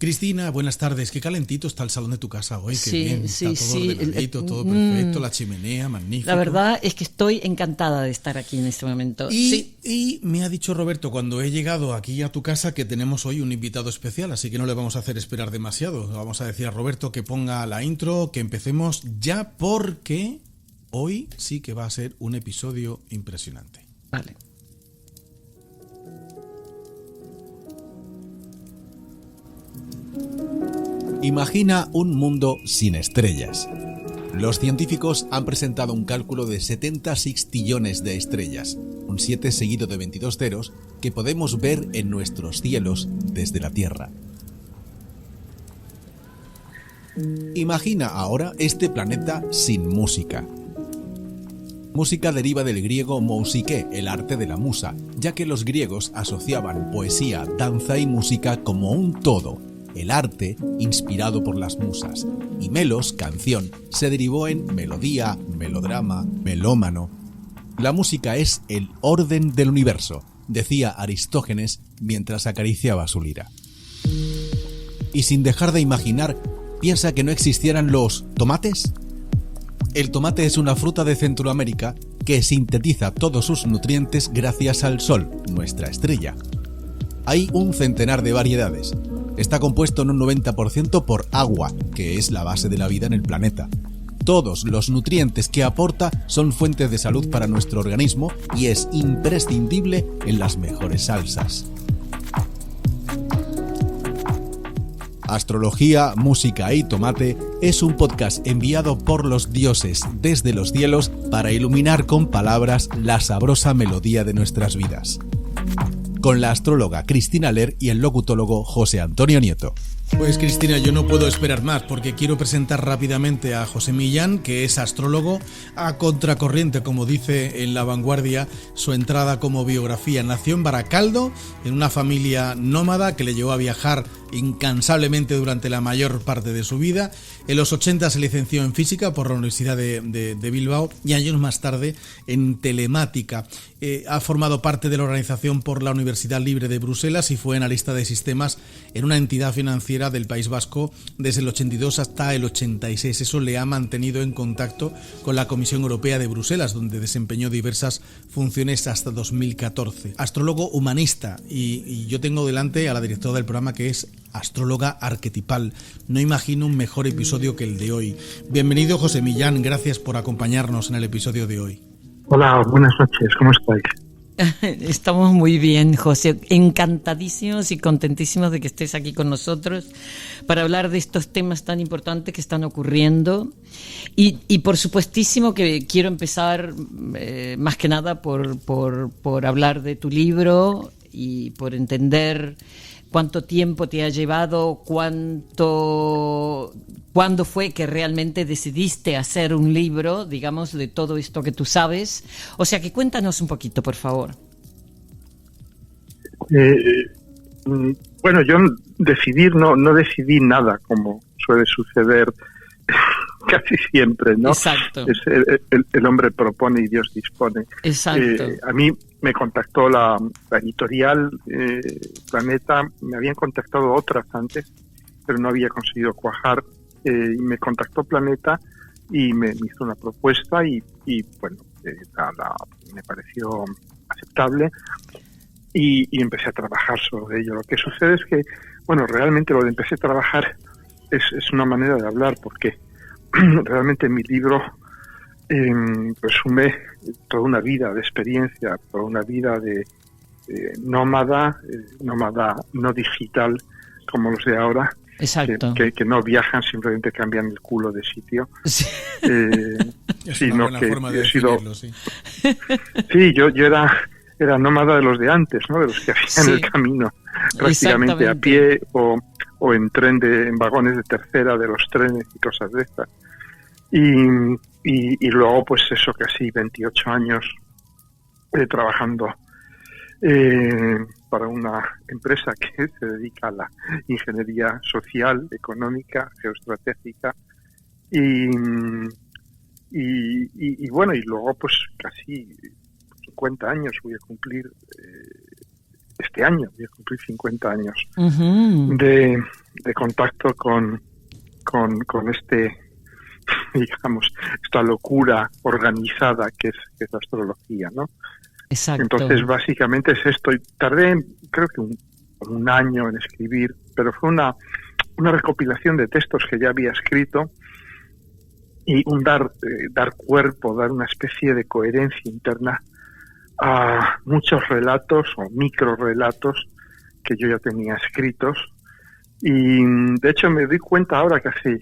Cristina, buenas tardes. Qué calentito está el salón de tu casa hoy. Qué bien, está todo ordenadito, todo perfecto, la chimenea, magnífico. La verdad es que estoy encantada de estar aquí en este momento. Y me ha dicho Roberto cuando he llegado aquí a tu casa que tenemos hoy un invitado especial, así que no le vamos a hacer esperar demasiado. Vamos a decir a Roberto que ponga la intro, que empecemos ya porque hoy sí que va a ser un episodio impresionante. Vale. Imagina un mundo sin estrellas. Los científicos han presentado un cálculo de 70 sextillones de estrellas, un 7 seguido de 22 ceros, que podemos ver en nuestros cielos desde la Tierra. Imagina ahora este planeta sin música. Música deriva del griego mousike, el arte de la musa, ya que los griegos asociaban poesía, danza y música como un todo. El arte inspirado por las musas, y melos, canción, se derivó en melodía, melodrama, melómano. La música es el orden del universo, decía Aristógenes mientras acariciaba su lira. Y sin dejar de imaginar, piensa que no existieran los tomates. El tomate es una fruta de Centroamérica que sintetiza todos sus nutrientes gracias al sol, nuestra estrella. Hay un centenar de variedades. Está compuesto en un 90% por agua, que es la base de la vida en el planeta. Todos los nutrientes que aporta son fuentes de salud para nuestro organismo y es imprescindible en las mejores salsas. Astrología, Música y Tomate es un podcast enviado por los dioses desde los cielos para iluminar con palabras la sabrosa melodía de nuestras vidas. Con la astróloga Cristina Ler y el locutólogo José Antonio Nieto. Pues Cristina, yo no puedo esperar más porque quiero presentar rápidamente a José Millán, que es astrólogo a contracorriente, como dice en La Vanguardia su entrada como biografía. Nació en Baracaldo, en una familia nómada que le llevó a viajar incansablemente durante la mayor parte de su vida. En los 80 se licenció en física por la Universidad de Bilbao y años más tarde en telemática. Ha formado parte de la organización por la Universidad Libre de Bruselas y fue analista de sistemas en una entidad financiera del País Vasco desde el 82 hasta el 86. Eso le ha mantenido en contacto con la Comisión Europea de Bruselas, donde desempeñó diversas funciones hasta 2014. Astrólogo humanista y yo tengo delante a la directora del programa, que es astróloga arquetipal. No imagino un mejor episodio que el de hoy. Bienvenido, José Millán, gracias por acompañarnos en el episodio de hoy. Hola, buenas noches, ¿cómo estáis? Estamos muy bien, José, encantadísimos y contentísimos de que estés aquí con nosotros para hablar de estos temas tan importantes que están ocurriendo y por supuestísimo que quiero empezar más que nada por hablar de tu libro y por entender cuánto tiempo te ha llevado, cuándo fue que realmente decidiste hacer un libro, digamos, de todo esto que tú sabes. O sea, que cuéntanos un poquito, por favor. Bueno, yo no decidí nada, como suele suceder casi siempre, ¿no? Exacto. Es el hombre propone y Dios dispone. Exacto. A mí me contactó la editorial Planeta, me habían contactado otras antes, pero no había conseguido cuajar. Y me contactó Planeta y me hizo una propuesta y bueno, me pareció aceptable y empecé a trabajar sobre ello. Lo que sucede es que, bueno, realmente lo de empecé a trabajar es una manera de hablar, porque realmente mi libro resume toda una vida de experiencia, toda una vida de nómada no digital como los de ahora. Exacto. Que no viajan, simplemente cambian el culo de sitio. Sí. Es sino una buena que forma de he sido... definirlo, sí. Sí, yo era nómada de los de antes, ¿no? De los que hacían el camino prácticamente a pie o en en vagones de tercera de los trenes y cosas de estas. Y luego, pues eso, casi 28 años trabajando para una empresa que se dedica a la ingeniería social, económica, geoestratégica y bueno, y luego pues casi 50 años voy a cumplir este año, voy a cumplir 50 años contacto con digamos, esta locura organizada que es la astrología, ¿no? Exacto. Entonces, básicamente es esto. Y tardé, creo que un año en escribir, pero fue una recopilación de textos que ya había escrito y dar cuerpo, dar una especie de coherencia interna a muchos relatos o microrelatos que yo ya tenía escritos. Y de hecho me doy cuenta ahora que hace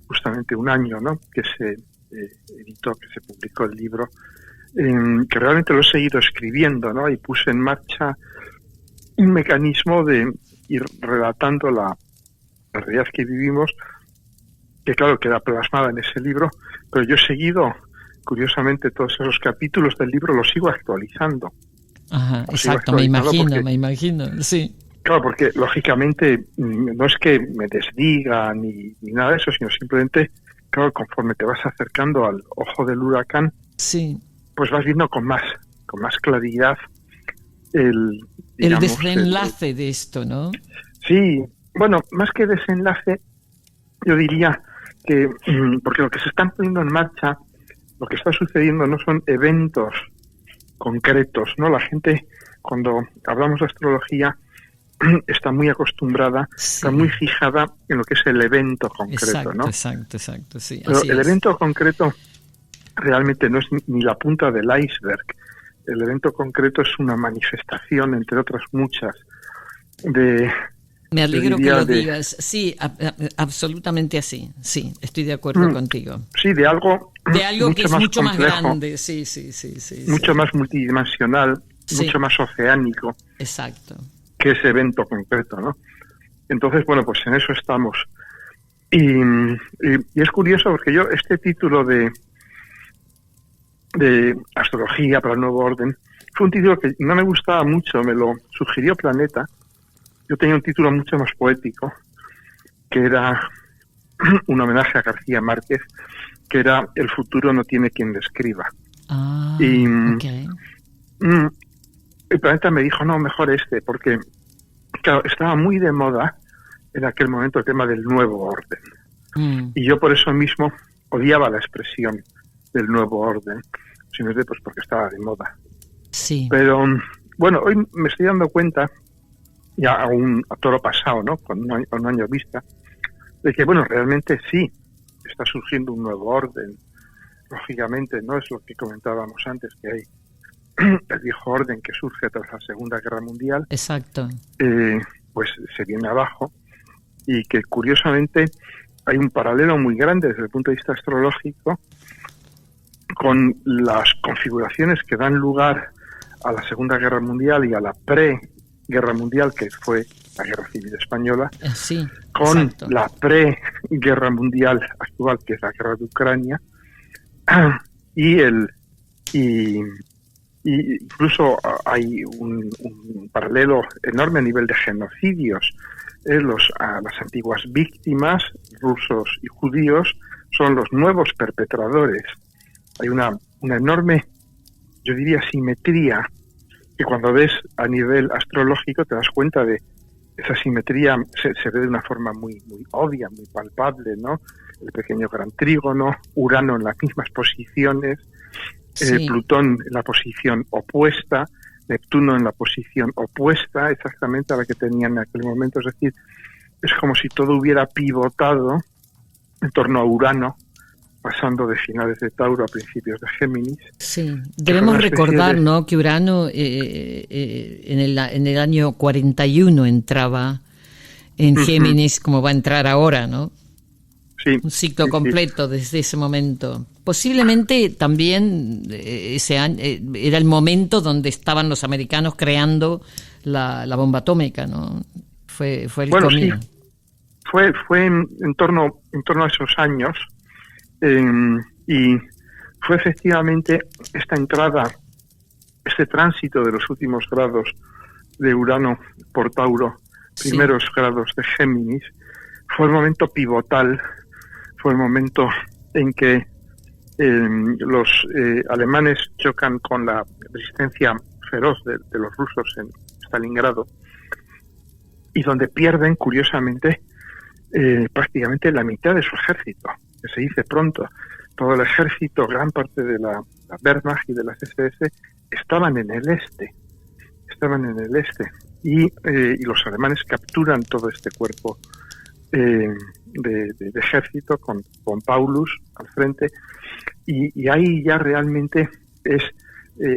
justamente un año, ¿no?, que se editó, que se publicó el libro, que realmente lo he seguido escribiendo, ¿no? Y puse en marcha un mecanismo de ir relatando la realidad que vivimos, que claro, queda plasmada en ese libro, pero yo he seguido, curiosamente, todos esos capítulos del libro los sigo actualizando. Ajá, exacto, me imagino, sí. Claro, porque lógicamente no es que me desdiga ni nada de eso, sino simplemente, claro, conforme te vas acercando al ojo del huracán, sí, pues vas viendo con más claridad el desenlace de esto, ¿no? Sí, bueno, más que desenlace, yo diría que, porque lo que se están poniendo en marcha, lo que está sucediendo no son eventos concretos, ¿no? La gente, cuando hablamos de astrología, está muy acostumbrada, sí, está muy fijada en lo que es el evento concreto, exacto, ¿no? Exacto, sí. Pero el evento concreto realmente no es ni la punta del iceberg. El evento concreto es una manifestación, entre otras muchas, de... Me alegro que lo digas. Sí, absolutamente así. Sí, estoy de acuerdo contigo. Sí, de algo que es mucho más complejo, grande. Sí. Mucho más multidimensional, sí, mucho más oceánico. Exacto. Que ese evento concreto, ¿no? Entonces, bueno, pues en eso estamos. Y es curioso porque yo este título de Astrología para el Nuevo Orden fue un título que no me gustaba mucho, me lo sugirió Planeta. Yo tenía un título mucho más poético, que era un homenaje a García Márquez, que era El futuro no tiene quien lo escriba. Y okay. El Planeta me dijo, no, mejor este, porque claro, estaba muy de moda en aquel momento el tema del nuevo orden. Y yo por eso mismo odiaba la expresión del nuevo orden, simplemente pues porque estaba de moda. Sí. Pero bueno, hoy me estoy dando cuenta, ya a toro pasado, ¿no?, con un año vista, de que bueno, realmente sí, está surgiendo un nuevo orden. Lógicamente no es lo que comentábamos antes, que hay el viejo orden que surge tras la Segunda Guerra Mundial. Exacto. Pues se viene abajo, y que curiosamente hay un paralelo muy grande desde el punto de vista astrológico con las configuraciones que dan lugar a la Segunda Guerra Mundial y a la pre-Guerra Mundial, que fue la Guerra Civil Española, sí, con exacto, la pre-Guerra Mundial actual, que es la Guerra de Ucrania, y incluso hay un paralelo enorme a nivel de genocidios. Las antiguas víctimas, rusos y judíos, son los nuevos perpetradores. Hay una enorme, yo diría, simetría, que cuando ves a nivel astrológico te das cuenta de esa simetría. Se ve de una forma muy, muy obvia, muy palpable, ¿no? El pequeño gran trígono, Urano en las mismas posiciones, sí, Plutón en la posición opuesta, Neptuno en la posición opuesta exactamente a la que tenían en aquel momento. Es decir, es como si todo hubiera pivotado en torno a Urano, pasando de finales de Tauro a principios de Géminis. Sí, debemos recordar, ¿no?, que Urano en el año 41 entraba en Géminis, como va a entrar ahora, ¿no? Sí, un ciclo completo desde ese momento. Posiblemente también ese año era el momento donde estaban los americanos creando la bomba atómica, ¿no? Fue el comienzo. Sí. Fue en torno a esos años, y fue efectivamente esta entrada, este tránsito de los últimos grados de Urano por Tauro, primeros grados de Géminis, fue el momento pivotal, fue el momento en que los alemanes chocan con la resistencia feroz de los rusos en Stalingrado, y donde pierden, curiosamente, prácticamente la mitad de su ejército, que se dice pronto. Todo el ejército, gran parte de la Wehrmacht y de las SS estaban en el este. Y los alemanes capturan todo este cuerpo de ejército con Paulus al frente, y ahí ya realmente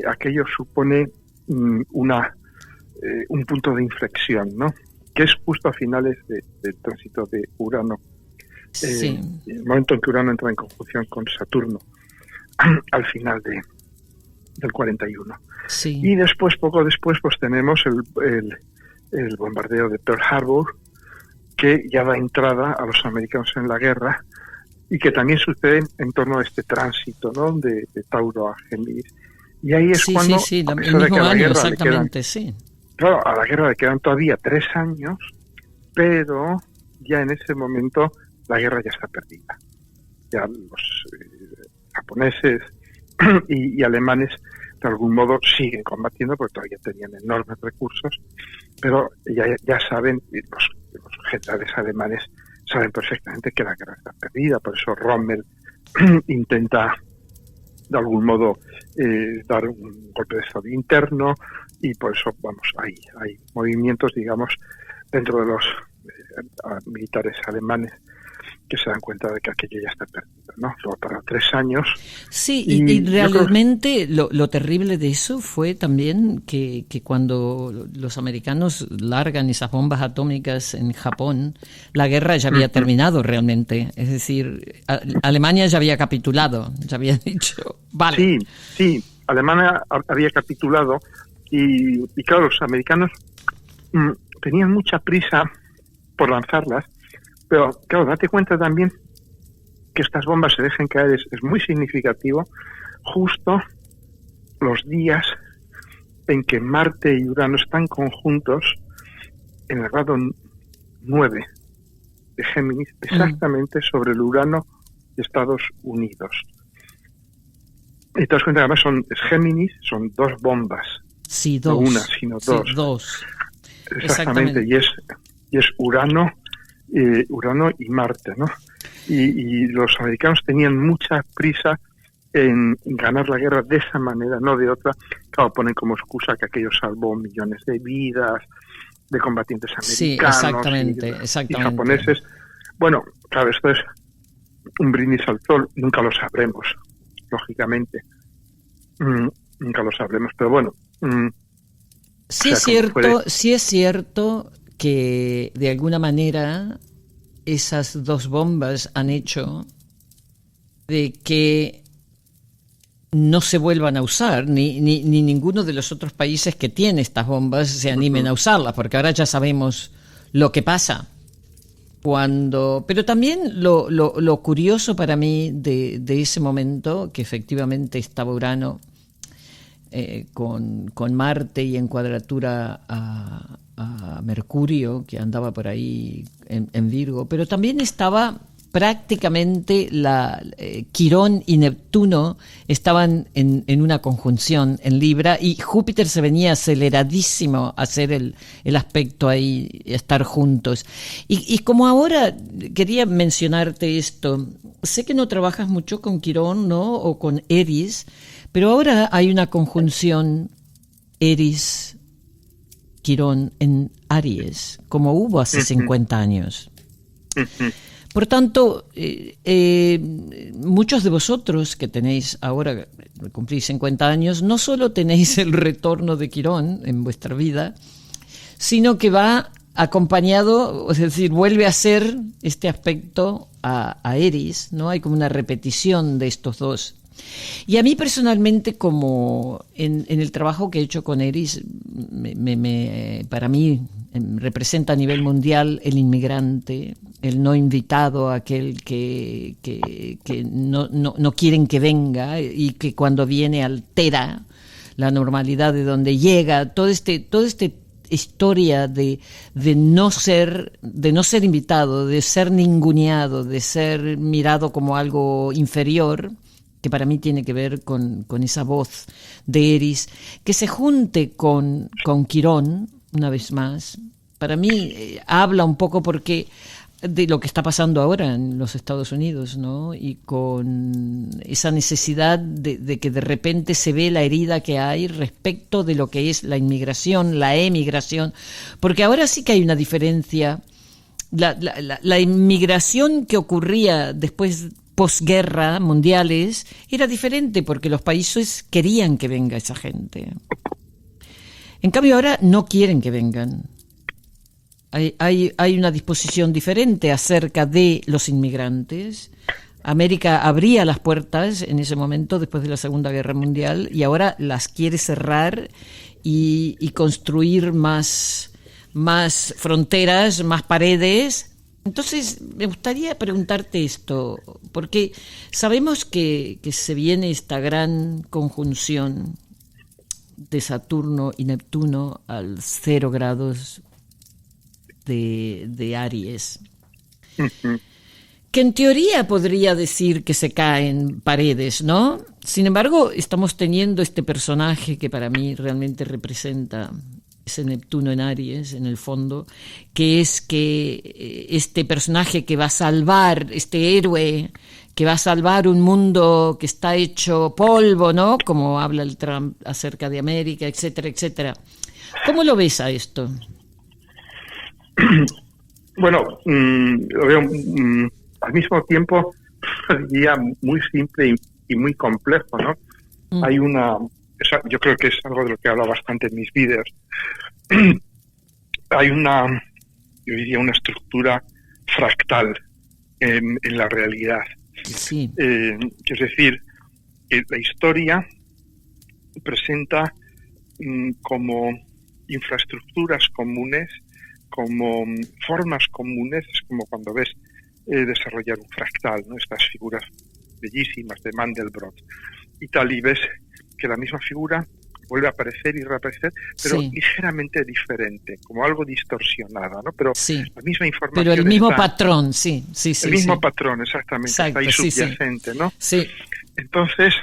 aquello supone un punto de inflexión, ¿no? Que es justo a finales del tránsito de Urano. Sí. El momento en que Urano entra en conjunción con Saturno al final del 41. Sí. Y después, poco después, pues tenemos el bombardeo de Pearl Harbor, que ya da entrada a los americanos en la guerra, y que también sucede en torno a este tránsito, ¿no? de Tauro a Géminis. Y ahí es cuando, el mismo año, exactamente, sí. Claro, a la guerra le quedan todavía 3 años, pero ya en ese momento la guerra ya está perdida. Ya los japoneses y alemanes de algún modo siguen combatiendo porque todavía tenían enormes recursos, pero ya saben, los generales alemanes saben perfectamente que la guerra está perdida. Por eso Rommel intenta de algún modo dar un golpe de estado interno, y por eso hay movimientos, digamos, dentro de los militares alemanes que se dan cuenta de que aquello ya está perdido, ¿no? Luego para 3 años. Sí, y realmente lo terrible de eso fue también que cuando los americanos largan esas bombas atómicas en Japón, la guerra ya había terminado realmente. Es decir, Alemania ya había capitulado, ya había dicho, vale. Sí, Alemania había capitulado, y claro, los americanos tenían mucha prisa por lanzarlas. Pero, claro, date cuenta también que estas bombas se dejen caer, es muy significativo, justo los días en que Marte y Urano están conjuntos en el grado 9 de Géminis, exactamente sobre el Urano de Estados Unidos. Y te das cuenta que además es Géminis, son 2 bombas. Sí, 2. No una, sino 2. Sí, 2. Exactamente, y es Urano y Marte, ¿no? Y los americanos tenían mucha prisa en ganar la guerra de esa manera, no de otra. Claro, ponen como excusa que aquello salvó millones de vidas de combatientes americanos. Sí, exactamente. Y japoneses. Bueno, claro, esto es un brindis al sol, nunca lo sabremos, lógicamente. Nunca lo sabremos, pero bueno. Sí es cierto que de alguna manera esas 2 bombas han hecho de que no se vuelvan a usar, ni ninguno de los otros países que tiene estas bombas se animen a usarlas, porque ahora ya sabemos lo que pasa. Pero también lo curioso para mí de ese momento, que efectivamente estaba Urano con Marte y en cuadratura a Mercurio, que andaba por ahí en Virgo, pero también estaba prácticamente Quirón y Neptuno estaban en una conjunción en Libra, y Júpiter se venía aceleradísimo a hacer el aspecto ahí, estar juntos. Y como ahora quería mencionarte esto, sé que no trabajas mucho con Quirón, ¿no? O con Eris, pero ahora hay una conjunción Eris-Quirón en Aries, como hubo hace 50 años. Por tanto, muchos de vosotros que tenéis ahora, cumplís 50 años, no solo tenéis el retorno de Quirón en vuestra vida, sino que va acompañado, es decir, vuelve a ser este aspecto a Eris, ¿no? Hay como una repetición de estos 2. Y a mí personalmente, como en el trabajo que he hecho con Eris, para mí representa a nivel mundial el inmigrante, el no invitado, aquel que no quieren que venga y que cuando viene altera la normalidad de donde llega, todo este historia de no ser invitado, de ser ninguneado, de ser mirado como algo inferior, que para mí tiene que ver con esa voz de Eris, que se junte con Quirón, una vez más, para mí habla un poco, porque de lo que está pasando ahora en los Estados Unidos, ¿no? Y con esa necesidad de que de repente se ve la herida que hay respecto de lo que es la inmigración, la emigración, porque ahora sí que hay una diferencia. La inmigración que ocurría después, posguerra, mundiales, era diferente porque los países querían que venga esa gente. En cambio ahora no quieren que vengan. Hay una disposición diferente acerca de los inmigrantes. América abría las puertas en ese momento después de la Segunda Guerra Mundial y ahora las quiere cerrar y construir más fronteras, más paredes. Entonces me gustaría preguntarte esto, porque sabemos que se viene esta gran conjunción de Saturno y Neptuno al 0 grados de Aries, que en teoría podría decir que se caen paredes, ¿no? Sin embargo, estamos teniendo este personaje que para mí realmente representa ese Neptuno en Aries, en el fondo, que es que este personaje que va a salvar, este héroe que va a salvar un mundo que está hecho polvo, ¿no? Como habla el Trump acerca de América, etcétera, etcétera. ¿Cómo lo ves a esto? Bueno, lo veo al mismo tiempo, diría, muy simple y muy complejo, ¿no? Hay yo creo que es algo de lo que hablo bastante en mis vídeos. Hay yo diría, una estructura fractal en la realidad. Sí. Es decir, la historia presenta como infraestructuras comunes, como formas comunes, es como cuando ves desarrollar un fractal, ¿no? Estas figuras bellísimas de Mandelbrot y tal, y ves que la misma figura vuelve a aparecer y reaparecer, pero ligeramente diferente, como algo distorsionada, ¿no? Pero la misma información. Pero el mismo patrón, sí. El mismo patrón, exactamente, exacto, está ahí subyacente, ¿no? Sí. Entonces,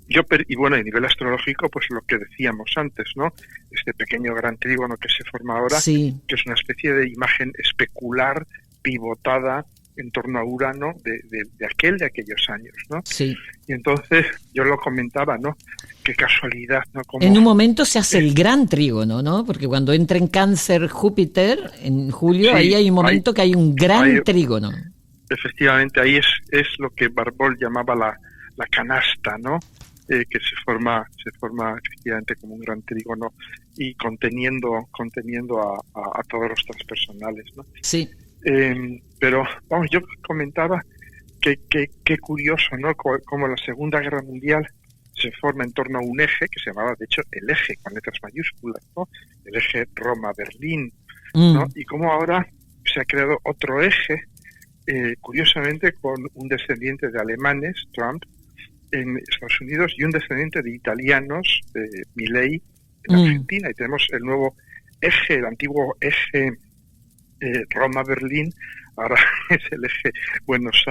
y bueno, a nivel astrológico, pues lo que decíamos antes, ¿no? Este pequeño gran trígono que se forma ahora, que es una especie de imagen especular, pivotada en torno a Urano de aquellos años, ¿no? Sí. Y entonces yo lo comentaba, ¿no? Qué casualidad, ¿no? Como en un momento se hace el gran trígono, ¿no? Porque cuando entra en Cáncer Júpiter en julio, ahí hay un momento que hay un gran trígono. Efectivamente, ahí es lo que Barbol llamaba la canasta, ¿no? Que se forma efectivamente como un gran trígono y conteniendo a todos los transpersonales, ¿no? Sí. Pero vamos, yo comentaba que curioso, ¿no? Como la Segunda Guerra Mundial se forma en torno a un eje que se llamaba, de hecho, el eje con letras mayúsculas, ¿no? El eje Roma-Berlín, ¿no? Y como ahora se ha creado otro eje, curiosamente con un descendiente de alemanes, Trump, en Estados Unidos, y un descendiente de italianos, Milei, en Argentina, y tenemos el nuevo eje, el antiguo eje Roma-Berlín, ahora es el eje Buenos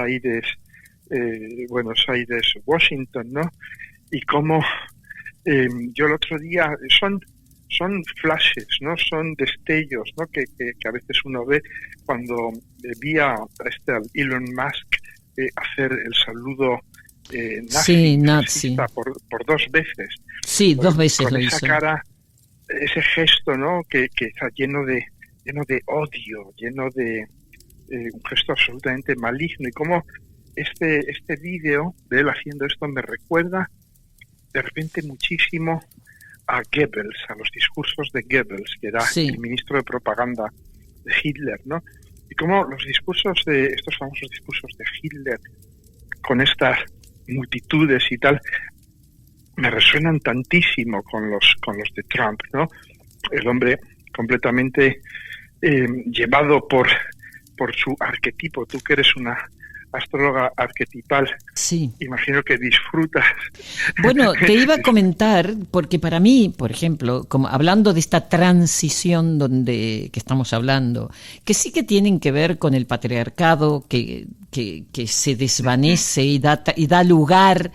Aires-Washington, ¿no? Y como yo el otro día, son flashes, ¿no? Son destellos, ¿no? Que a veces uno ve cuando vi a Elon Musk hacer el saludo nazi por 2 veces. Sí, 2 veces con lo esa hizo. Cara, ese gesto, ¿no? Que está lleno de odio, lleno de un gesto absolutamente maligno. Y como este vídeo de él haciendo esto me recuerda de repente muchísimo a Goebbels, a los discursos de Goebbels, que era el ministro de propaganda de Hitler, ¿no? Y como los discursos estos famosos discursos de Hitler, con estas multitudes y tal, me resuenan tantísimo con los de Trump, ¿no? El hombre completamente llevado por su arquetipo. Tú que eres una astróloga arquetipal, imagino que disfrutas. Bueno, te iba a comentar, porque para mí, por ejemplo, como hablando de esta transición que estamos hablando, que sí que tienen que ver con el patriarcado, que se desvanece y da lugar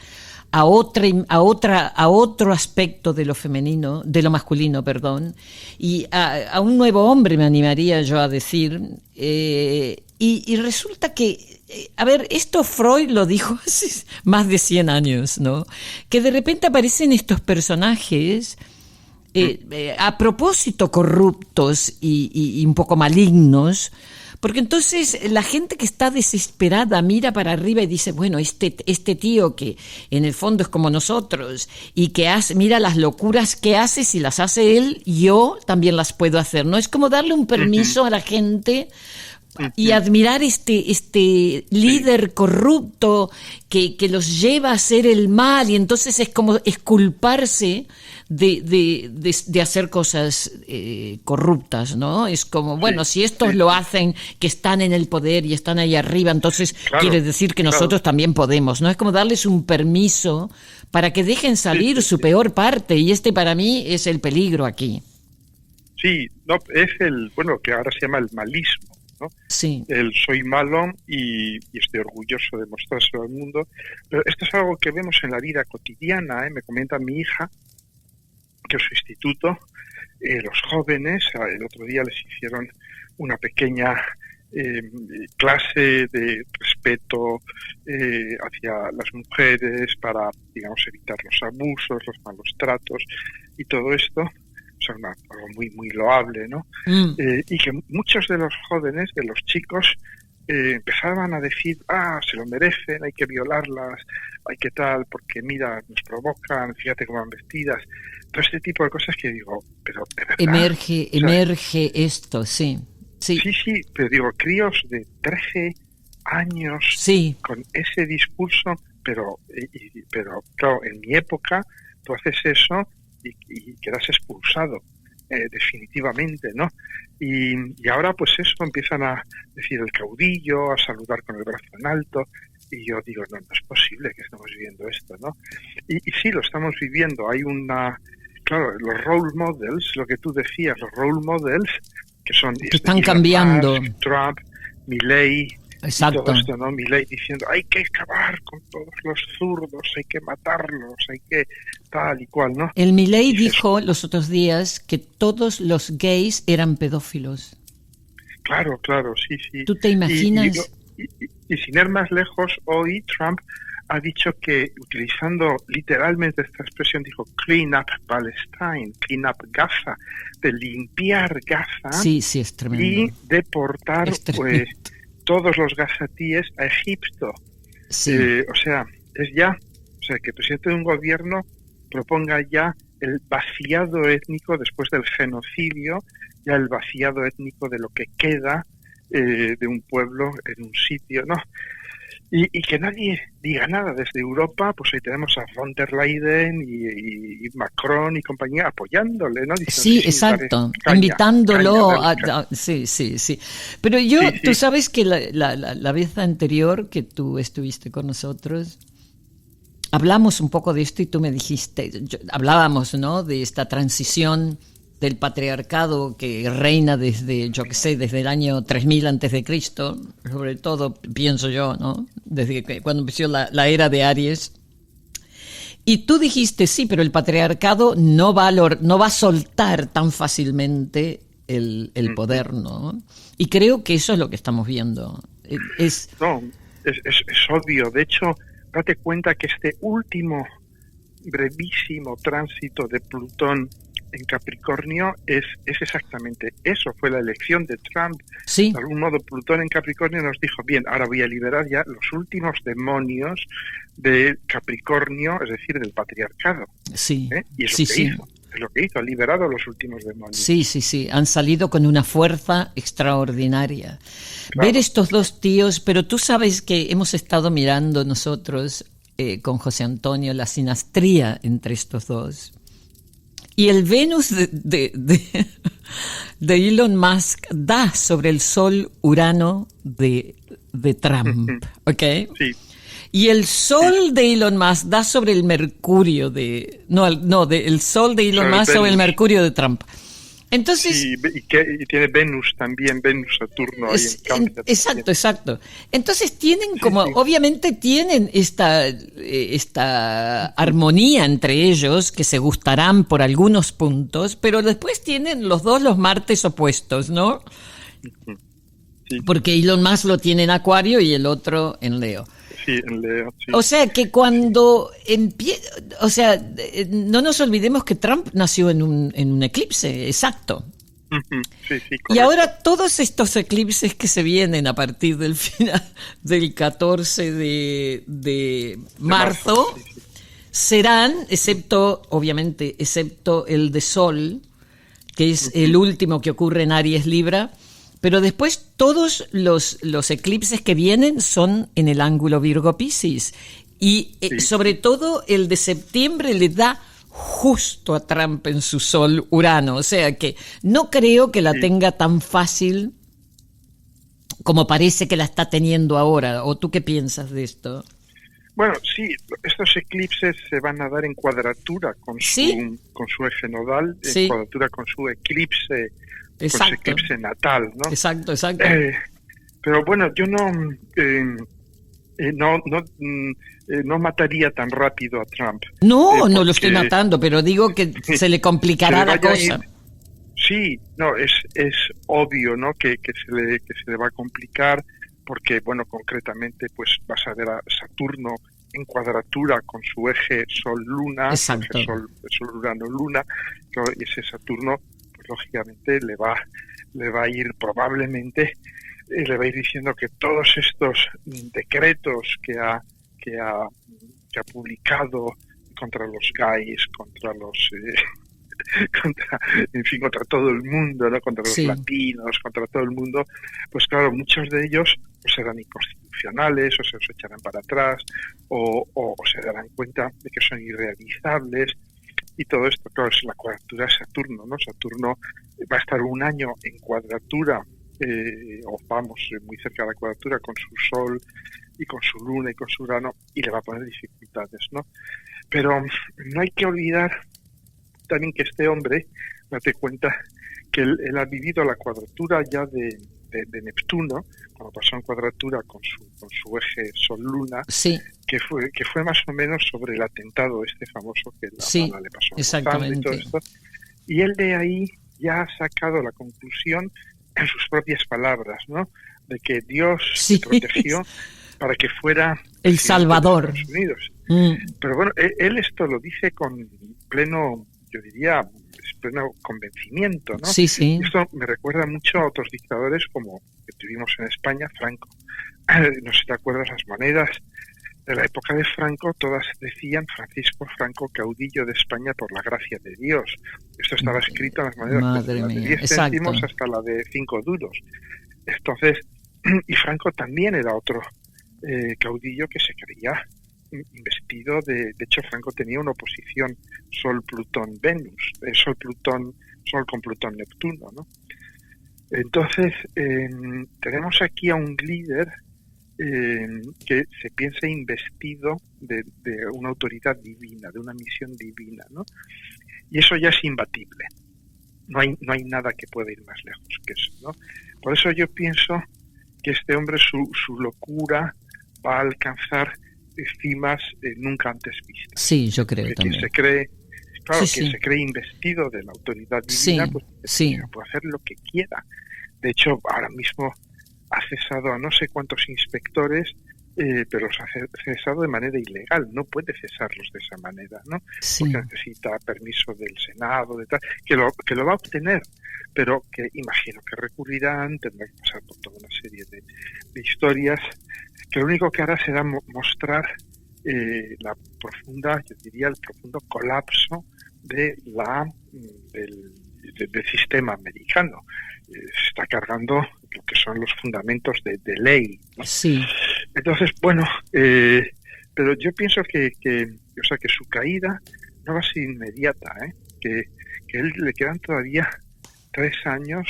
a otro aspecto de lo femenino, de lo masculino, perdón, y a un nuevo hombre, me animaría yo a decir, y resulta que, a ver, esto Freud lo dijo hace más de 100 años, ¿no? Que de repente aparecen estos personajes a propósito corruptos y un poco malignos, porque entonces la gente que está desesperada mira para arriba y dice, bueno, este tío que en el fondo es como nosotros y que mira las locuras que hace, si las hace él, yo también las puedo hacer, ¿no? Es como darle un permiso a la gente y admirar este líder corrupto que los lleva a hacer el mal, y entonces es como exculparse de hacer cosas corruptas, ¿no? Es como, bueno, si estos lo hacen, que están en el poder y están ahí arriba, entonces quiere decir que nosotros también podemos, ¿no? Es como darles un permiso para que dejen salir su peor parte, y para mí es el peligro aquí. Sí, no, es que ahora se llama el malismo, ¿no? Sí. El soy malo y estoy orgulloso de mostrárselo al mundo. Pero esto es algo que vemos en la vida cotidiana, me comenta mi hija, que en su instituto, los jóvenes, el otro día les hicieron una pequeña clase de respeto hacia las mujeres para, digamos, evitar los abusos, los malos tratos y todo esto. O sea, algo muy, muy loable, ¿no? Y que muchos de los jóvenes, de los chicos, empezaban a decir, se lo merecen, hay que violarlas, hay que tal, porque mira, nos provocan, fíjate cómo van vestidas, todo este tipo de cosas que digo, pero de verdad, emerge esto, sí. Sí, pero digo, críos de 13 años con ese discurso, pero claro, en mi época tú haces eso y quedas expulsado, definitivamente, ¿no? Y ahora pues eso, empiezan a decir el caudillo, a saludar con el brazo en alto, y yo digo, no es posible que estemos viviendo esto, ¿no? Y sí, lo estamos viviendo. Hay claro, los role models, lo que tú decías, los role models, que son... Que están cambiando. Musk, Trump, Milley, exacto. Todo esto, ¿no? Milley diciendo, hay que acabar con todos los zurdos, hay que matarlos, hay que tal y cual, ¿no? El Milley dijo los otros días que todos los gays eran pedófilos. Claro, sí. ¿Tú te imaginas? Y sin ir más lejos, hoy Trump ha dicho que, utilizando literalmente esta expresión, dijo clean up Palestine, clean up Gaza, de limpiar Gaza. Sí, es tremendo. Y deportar todos los gazatíes a Egipto. Sí. O sea, que el presidente de un gobierno proponga ya el vaciado étnico después del genocidio, ya el vaciado étnico de lo que queda de un pueblo en un sitio, ¿no? Y que nadie diga nada. Desde Europa, pues ahí tenemos a von der Leyen y Macron y compañía apoyándole, ¿no? Diciendo, sí, exacto, invitándolo sí. Pero tú sabes que la vez anterior que tú estuviste con nosotros, hablamos un poco de esto y tú me dijiste, hablábamos, ¿no?, de esta transición del patriarcado que reina desde el año 3000 antes de Cristo, sobre todo, pienso yo, ¿no?, desde cuando empezó la era de Aries. Y tú dijiste, sí, pero el patriarcado no va a soltar tan fácilmente el poder, ¿no? Y creo que eso es lo que estamos viendo. Es obvio. De hecho, date cuenta que este último brevísimo tránsito de Plutón en Capricornio es exactamente eso, fue la elección de Trump. Sí. De algún modo, Plutón en Capricornio nos dijo, bien, ahora voy a liberar ya los últimos demonios de Capricornio, es decir, del patriarcado. Sí. Y es lo que hizo, ha liberado los últimos demonios. Sí, han salido con una fuerza extraordinaria. Claro. Ver estos dos tíos, pero tú sabes que hemos estado mirando nosotros con José Antonio la sinastría entre estos dos. Y el Venus de Elon Musk da sobre el Sol Urano de Trump, ¿ok? Sí. Y el Sol de Elon Musk da sobre el Mercurio el Sol de Elon Musk sobre el Mercurio de Trump. Entonces, sí, y tiene Venus también, Venus, Saturno. Ahí en Cáncer exacto. Entonces tienen como, sí. obviamente tienen esta armonía entre ellos, que se gustarán por algunos puntos, pero después tienen los dos los Martes opuestos, ¿no? Sí. Porque Elon Musk lo tiene en Acuario y el otro en Leo. Sí, en Leo, sí. O sea que cuando no nos olvidemos que Trump nació en un eclipse, exacto. Sí, sí, Y correcto. ahora todos estos eclipses que se vienen a partir del final del 14 de marzo Sí. serán, excepto el de Sol, que es el último que ocurre en Aries Libra. Pero después todos los eclipses que vienen son en el ángulo Virgo-Piscis. Y sobre todo el de septiembre le da justo a Trump en su Sol Urano. O sea que no creo que la tenga tan fácil como parece que la está teniendo ahora. ¿O tú qué piensas de esto? Bueno, sí, estos eclipses se van a dar en cuadratura con su eje nodal, en cuadratura con su eclipse. Exacto. Con su eclipse natal, ¿no? Exacto. Pero bueno, yo no mataría tan rápido a Trump. No lo estoy matando, pero digo que se le complicará la cosa. Sí, no, es obvio, ¿no? Que se le va a complicar, porque, bueno, concretamente, pues vas a ver a Saturno en cuadratura con su eje Sol-Luna, Exacto. Sol-Urano-Luna, y ese Saturno lógicamente le va a ir probablemente le va a ir diciendo que todos estos decretos que ha publicado contra los gays, contra los contra todo el mundo, ¿no? Contra los latinos, contra todo el mundo, pues claro, muchos de ellos pues serán inconstitucionales, o se los echarán para atrás, o se darán cuenta de que son irrealizables. Y todo esto, claro, es la cuadratura de Saturno, ¿no? Saturno va a estar un año en cuadratura, muy cerca de la cuadratura, con su Sol y con su Luna y con su Urano, y le va a poner dificultades, ¿no? Pero no hay que olvidar también que este hombre, date cuenta que él ha vivido la cuadratura ya de Neptuno, cuando pasó en cuadratura con su eje Sol-Luna, que fue más o menos sobre el atentado famoso que la bala le pasó exactamente. Y todo esto. Y él de ahí ya ha sacado la conclusión en sus propias palabras, ¿no? De que Dios le protegió para que fuera el Salvador. De Estados Unidos. Pero bueno, él esto lo dice con pleno, yo diría, pleno convencimiento, ¿no? Sí. Y esto me recuerda mucho a otros dictadores como que tuvimos en España, Franco. No sé si te acuerdas, las monedas de la época de Franco, todas decían Francisco Franco, caudillo de España por la gracia de Dios. Esto estaba escrito en las monedas de 10 céntimos hasta la de 5 duros. Entonces, y Franco también era otro caudillo que se creía investido de hecho, Franco tenía una oposición Sol-Plutón-Venus, Sol con Plutón-Neptuno, ¿no? Entonces, tenemos aquí a un líder que se piensa investido de una autoridad divina, de una misión divina, ¿no? Y eso ya es imbatible. No hay nada que pueda ir más lejos que eso, ¿no? Por eso yo pienso que este hombre, su locura va a alcanzar cimas nunca antes vistas. Sí, yo creo porque también. Quien se cree investido de la autoridad divina, pues puede hacer lo que quiera. De hecho, ahora mismo ha cesado a no sé cuántos inspectores, pero los ha cesado de manera ilegal. No puede cesarlos de esa manera, ¿no? Porque necesita permiso del Senado, de tal, que lo va a obtener, pero que imagino que recurrirán, tendrá que pasar por toda una serie de historias, que lo único que hará será mostrar el profundo colapso del sistema americano. Se está cargando lo que son los fundamentos de ley, ¿no? Sí. Entonces, bueno, pero yo pienso que su caída no va a ser inmediata, que él le quedan todavía 3 años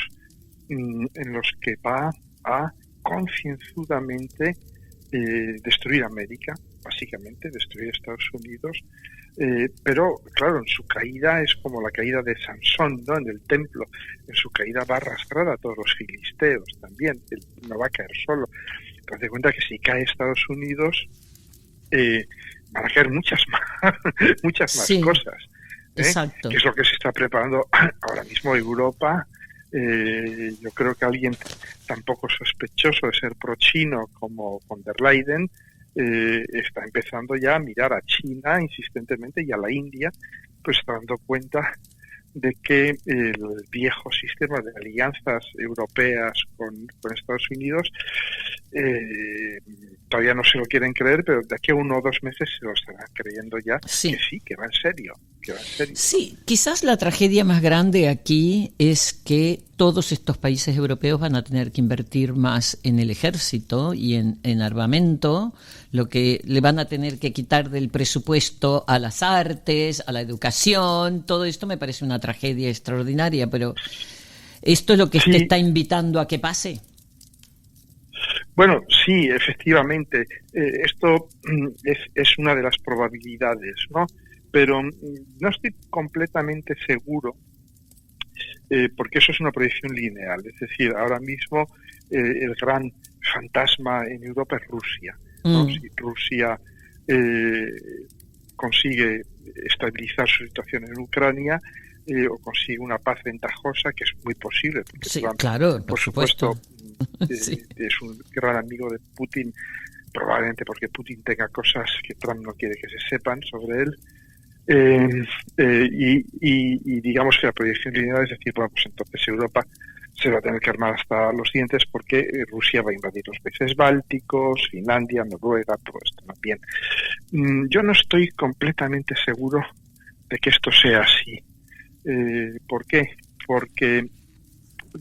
en los que va a concienzudamente destruir América, básicamente destruir Estados Unidos, pero claro, en su caída es como la caída de Sansón, ¿no?, en el templo. En su caída va a arrastrar a todos los filisteos también, él no va a caer solo. Te das cuenta que si cae Estados Unidos, van a caer muchas más cosas, exacto, que es lo que se está preparando ahora mismo Europa. Yo creo que alguien tan poco sospechoso de ser pro-chino como von der Leyen está empezando ya a mirar a China insistentemente y a la India, pues está dando cuenta de que el viejo sistema de alianzas europeas con Estados Unidos todavía no se lo quieren creer, pero de aquí a 1 o 2 meses se lo estarán creyendo ya, que va en serio. Sí, quizás la tragedia más grande aquí es que todos estos países europeos van a tener que invertir más en el ejército y en armamento, lo que le van a tener que quitar del presupuesto a las artes, a la educación. Todo esto me parece una tragedia extraordinaria, pero ¿esto es lo que te está invitando a que pase? Bueno, sí, efectivamente. Esto es una de las probabilidades, ¿no? Pero no estoy completamente seguro, porque eso es una proyección lineal. Es decir, ahora mismo el gran fantasma en Europa es Rusia, ¿no? Si Rusia consigue estabilizar su situación en Ucrania, o consigue una paz ventajosa, que es muy posible, porque Trump, claro, por supuesto, sí, es un gran amigo de Putin, probablemente porque Putin tenga cosas que Trump no quiere que se sepan sobre él. Y digamos que la proyección lineal es decir, bueno, pues entonces Europa se va a tener que armar hasta los dientes porque Rusia va a invadir los países bálticos, Finlandia, Noruega, todo esto también. Yo no estoy completamente seguro de que esto sea así. ¿Por qué? Porque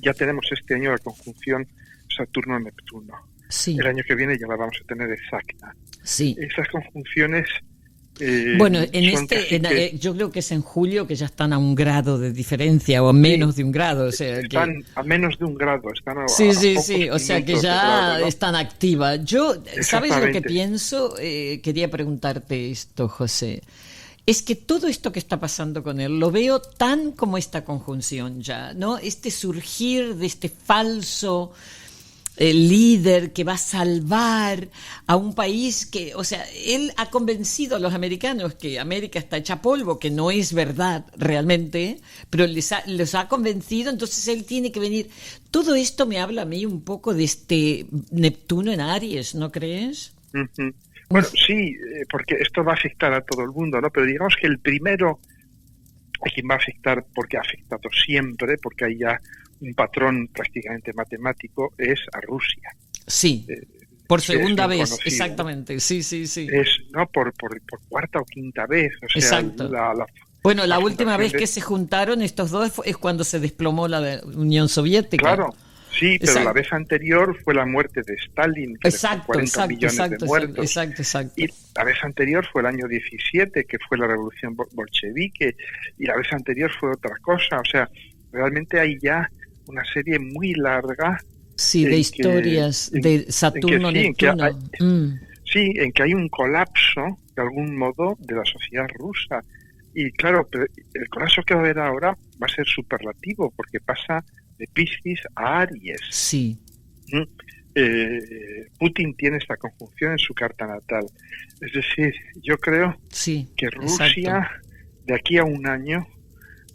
ya tenemos este año la conjunción Saturno-Neptuno. Sí. El año que viene ya la vamos a tener exacta. Sí. Esas conjunciones... bueno, yo creo que es en julio, que ya están a 1 grado de diferencia o a menos de 1 grado. O sea, están a menos de 1 grado. Están sí, o sea que ya grado, ¿no? Están activas. Yo, ¿sabes lo que pienso? Quería preguntarte esto, José. Es que todo esto que está pasando con él lo veo tan como esta conjunción ya, ¿no? Este surgir de este falso líder que va a salvar a un país que, o sea, él ha convencido a los americanos que América está hecha polvo, que no es verdad realmente, pero los ha convencido, entonces él tiene que venir. Todo esto me habla a mí un poco de este Neptuno en Aries, ¿no crees? Uh-huh. Bueno, sí, porque esto va a afectar a todo el mundo, ¿no? Pero digamos que el primero a quien va a afectar, porque ha afectado siempre, porque hay ya un patrón prácticamente matemático, es a Rusia. Sí, por segunda vez, conocido. Exactamente, sí. Es, ¿no? Por 4ª o 5ª vez, o sea, exacto. Bueno, la última vez que se juntaron estos dos es cuando se desplomó la Unión Soviética. Claro. Sí, pero exacto. La vez anterior fue la muerte de Stalin, que dejó 40 millones de muertos. Exacto. Y la vez anterior fue el año 17, que fue la revolución bolchevique, y la vez anterior fue otra cosa. O sea, realmente hay ya una serie muy larga. Sí, de historias de Saturno, Neptuno. Sí, en que hay un colapso, de algún modo, de la sociedad rusa. Y claro, pero el colapso que va a haber ahora va a ser superlativo, porque pasa de Piscis a Aries. Sí. Putin tiene esta conjunción en su carta natal. Es decir, yo creo que Rusia, de aquí a 1 año,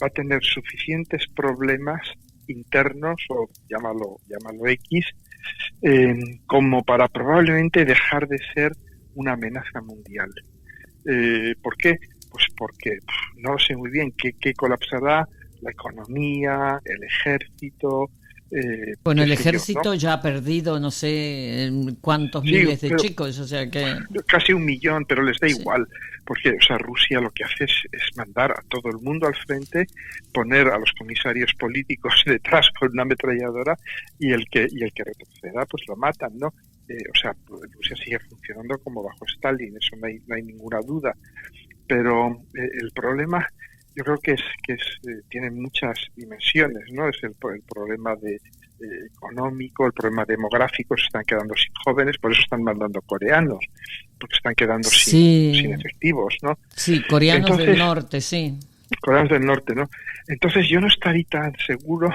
va a tener suficientes problemas internos, o llámalo X, como para probablemente dejar de ser una amenaza mundial. ¿Por qué? Pues porque no lo sé muy bien, ¿qué colapsará? La economía, el ejército. Bueno, el ejército ya ha perdido no sé cuántos miles de chicos, o sea que... Casi 1 millón, pero les da igual, porque o sea, Rusia lo que hace es mandar a todo el mundo al frente, poner a los comisarios políticos detrás con una ametralladora y el que retroceda, pues lo matan, ¿no? O sea, Rusia sigue funcionando como bajo Stalin, eso no hay ninguna duda. Pero el problema... Yo creo que tiene muchas dimensiones, ¿no? Es el problema de económico, el problema demográfico, se están quedando sin jóvenes, por eso están mandando coreanos, porque están quedando sin efectivos, ¿no? Sí, coreanos del norte, sí. Coreanos del norte, ¿no? Entonces yo no estaría tan seguro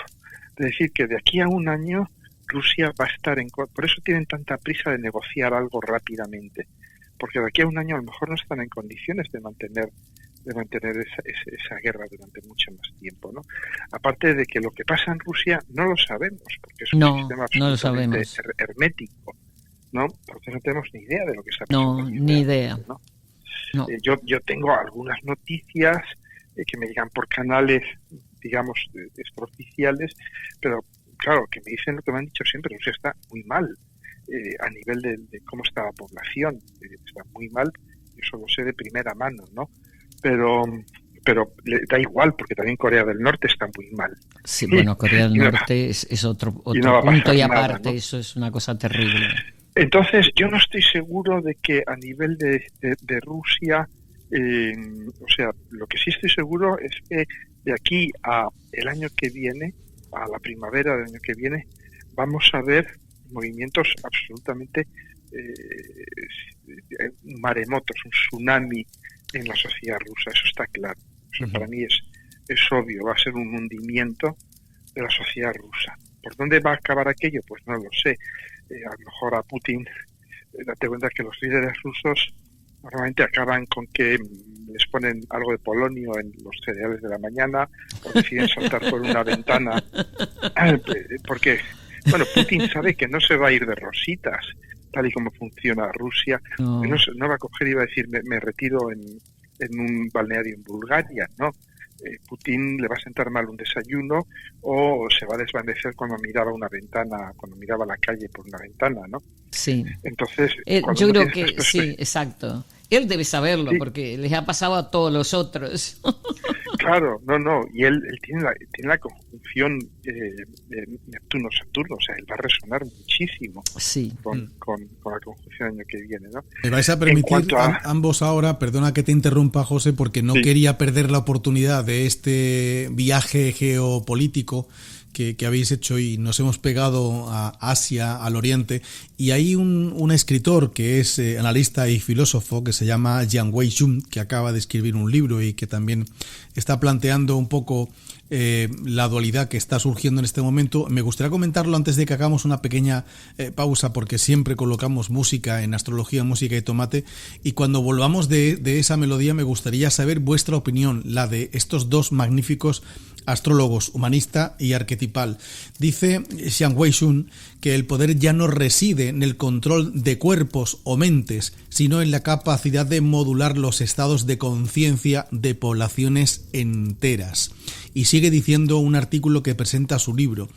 de decir que de aquí a un año Rusia va a estar por eso tienen tanta prisa de negociar algo rápidamente, porque de aquí a un año a lo mejor no están en condiciones de mantener esa guerra durante mucho más tiempo, ¿no? Aparte de que lo que pasa en Rusia no lo sabemos, porque es un sistema absolutamente hermético, ¿no? Porque no tenemos ni idea de lo que está pasando. No, ni idea. ¿No? No. Yo tengo algunas noticias que me llegan por canales, digamos, extraoficiales, pero claro, que me dicen lo que me han dicho siempre, Rusia está muy mal a nivel de cómo está la población, está muy mal, eso lo sé de primera mano, ¿no? Pero le da igual, porque también Corea del Norte está muy mal. Sí, bueno, Corea del Norte es otro punto y aparte, nada, ¿no? Eso es una cosa terrible. Entonces, yo no estoy seguro de que a nivel de Rusia, o sea, lo que sí estoy seguro es que de aquí a el año que viene, a la primavera del año que viene, vamos a ver movimientos absolutamente maremotos, un tsunami en la sociedad rusa, eso está claro. O sea, para mí es obvio, va a ser un hundimiento de la sociedad rusa. ¿Por dónde va a acabar aquello? Pues no lo sé. A lo mejor a Putin, date cuenta que los líderes rusos normalmente acaban con que les ponen algo de polonio en los cereales de la mañana o deciden saltar por una ventana, porque, bueno, Putin sabe que no se va a ir de rositas, tal y como funciona Rusia, no va a coger y va a decir me retiro en un balneario en Bulgaria, ¿no? Putin le va a sentar mal un desayuno o se va a desvanecer cuando miraba una ventana, cuando miraba la calle por una ventana, ¿no? Sí. Entonces, yo creo que sí, exacto. Él debe saberlo, sí, porque les ha pasado a todos los otros. Claro, no, y él tiene la conjunción Neptuno-Saturno, o sea, él va a resonar muchísimo sí, con la conjunción del año que viene, ¿no? Me vais a permitir ambos ahora, perdona que te interrumpa, José, porque no quería perder la oportunidad de este viaje geopolítico que habéis hecho y nos hemos pegado a Asia, al Oriente, y hay un escritor que es analista y filósofo que se llama Jiang Wei-shun, que acaba de escribir un libro y que también está planteando un poco la dualidad que está surgiendo en este momento. Me gustaría comentarlo antes de que hagamos una pequeña pausa, porque siempre colocamos música en Astrología, Música y Tomate, y cuando volvamos de esa melodía me gustaría saber vuestra opinión, la de estos dos magníficos astrólogos, humanista y arquetipal. Dice Jiang Wei-shun que el poder ya no reside en el control de cuerpos o mentes, sino en la capacidad de modular los estados de conciencia de poblaciones enteras. Y sigue diciendo un artículo que presenta su libro: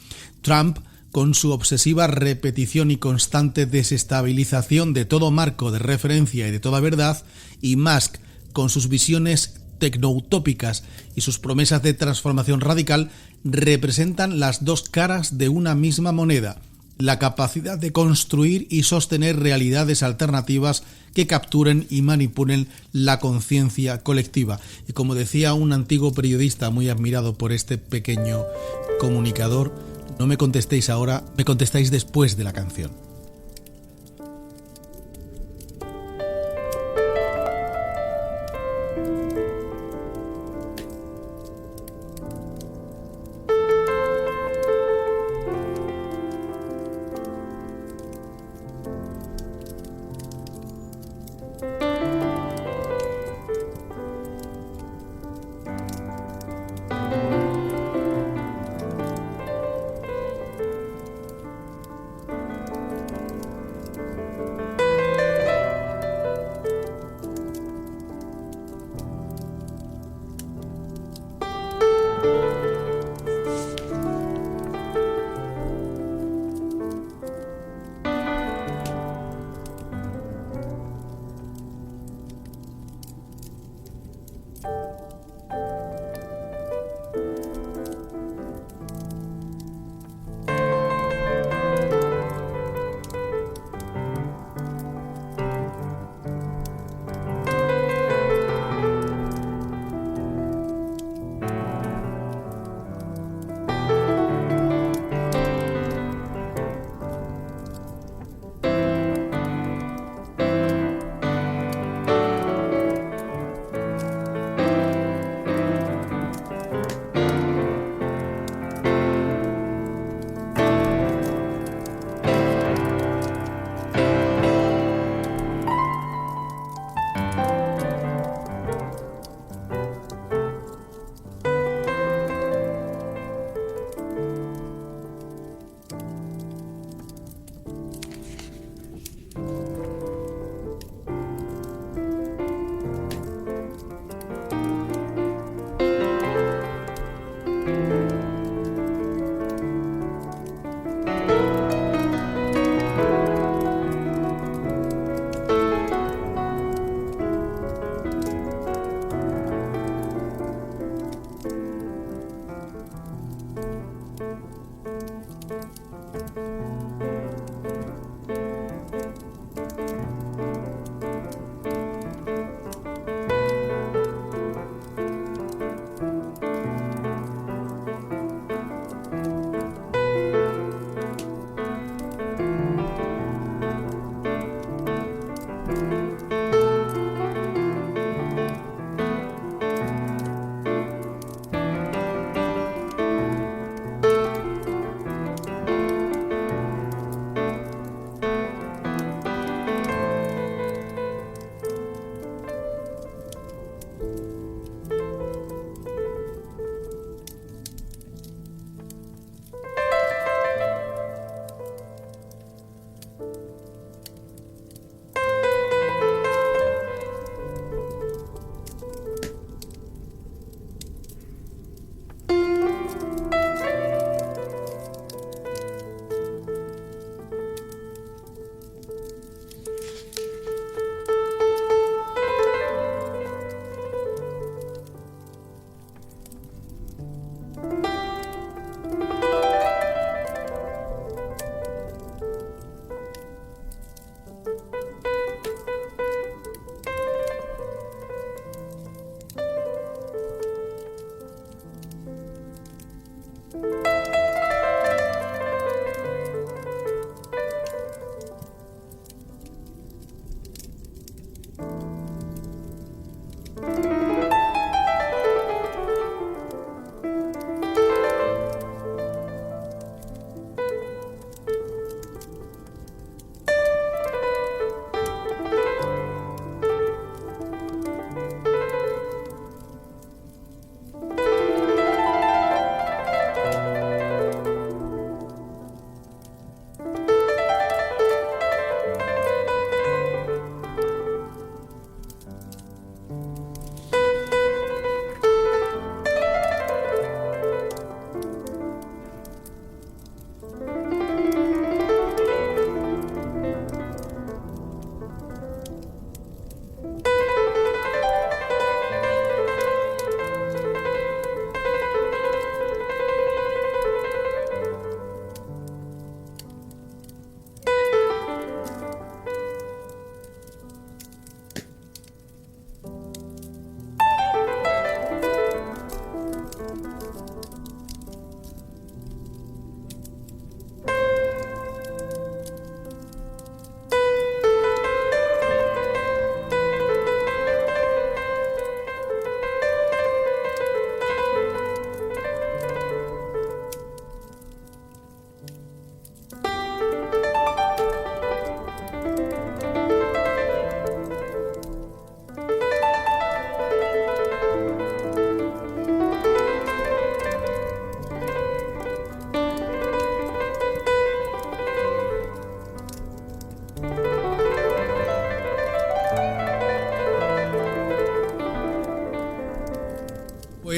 Trump, con su obsesiva repetición y constante desestabilización de todo marco de referencia y de toda verdad, y Musk, con sus visiones tecnoutópicas y sus promesas de transformación radical, representan las dos caras de una misma moneda: la capacidad de construir y sostener realidades alternativas que capturen y manipulen la conciencia colectiva. Y como decía un antiguo periodista muy admirado por este pequeño comunicador, no me contestéis ahora, me contestáis después de la canción.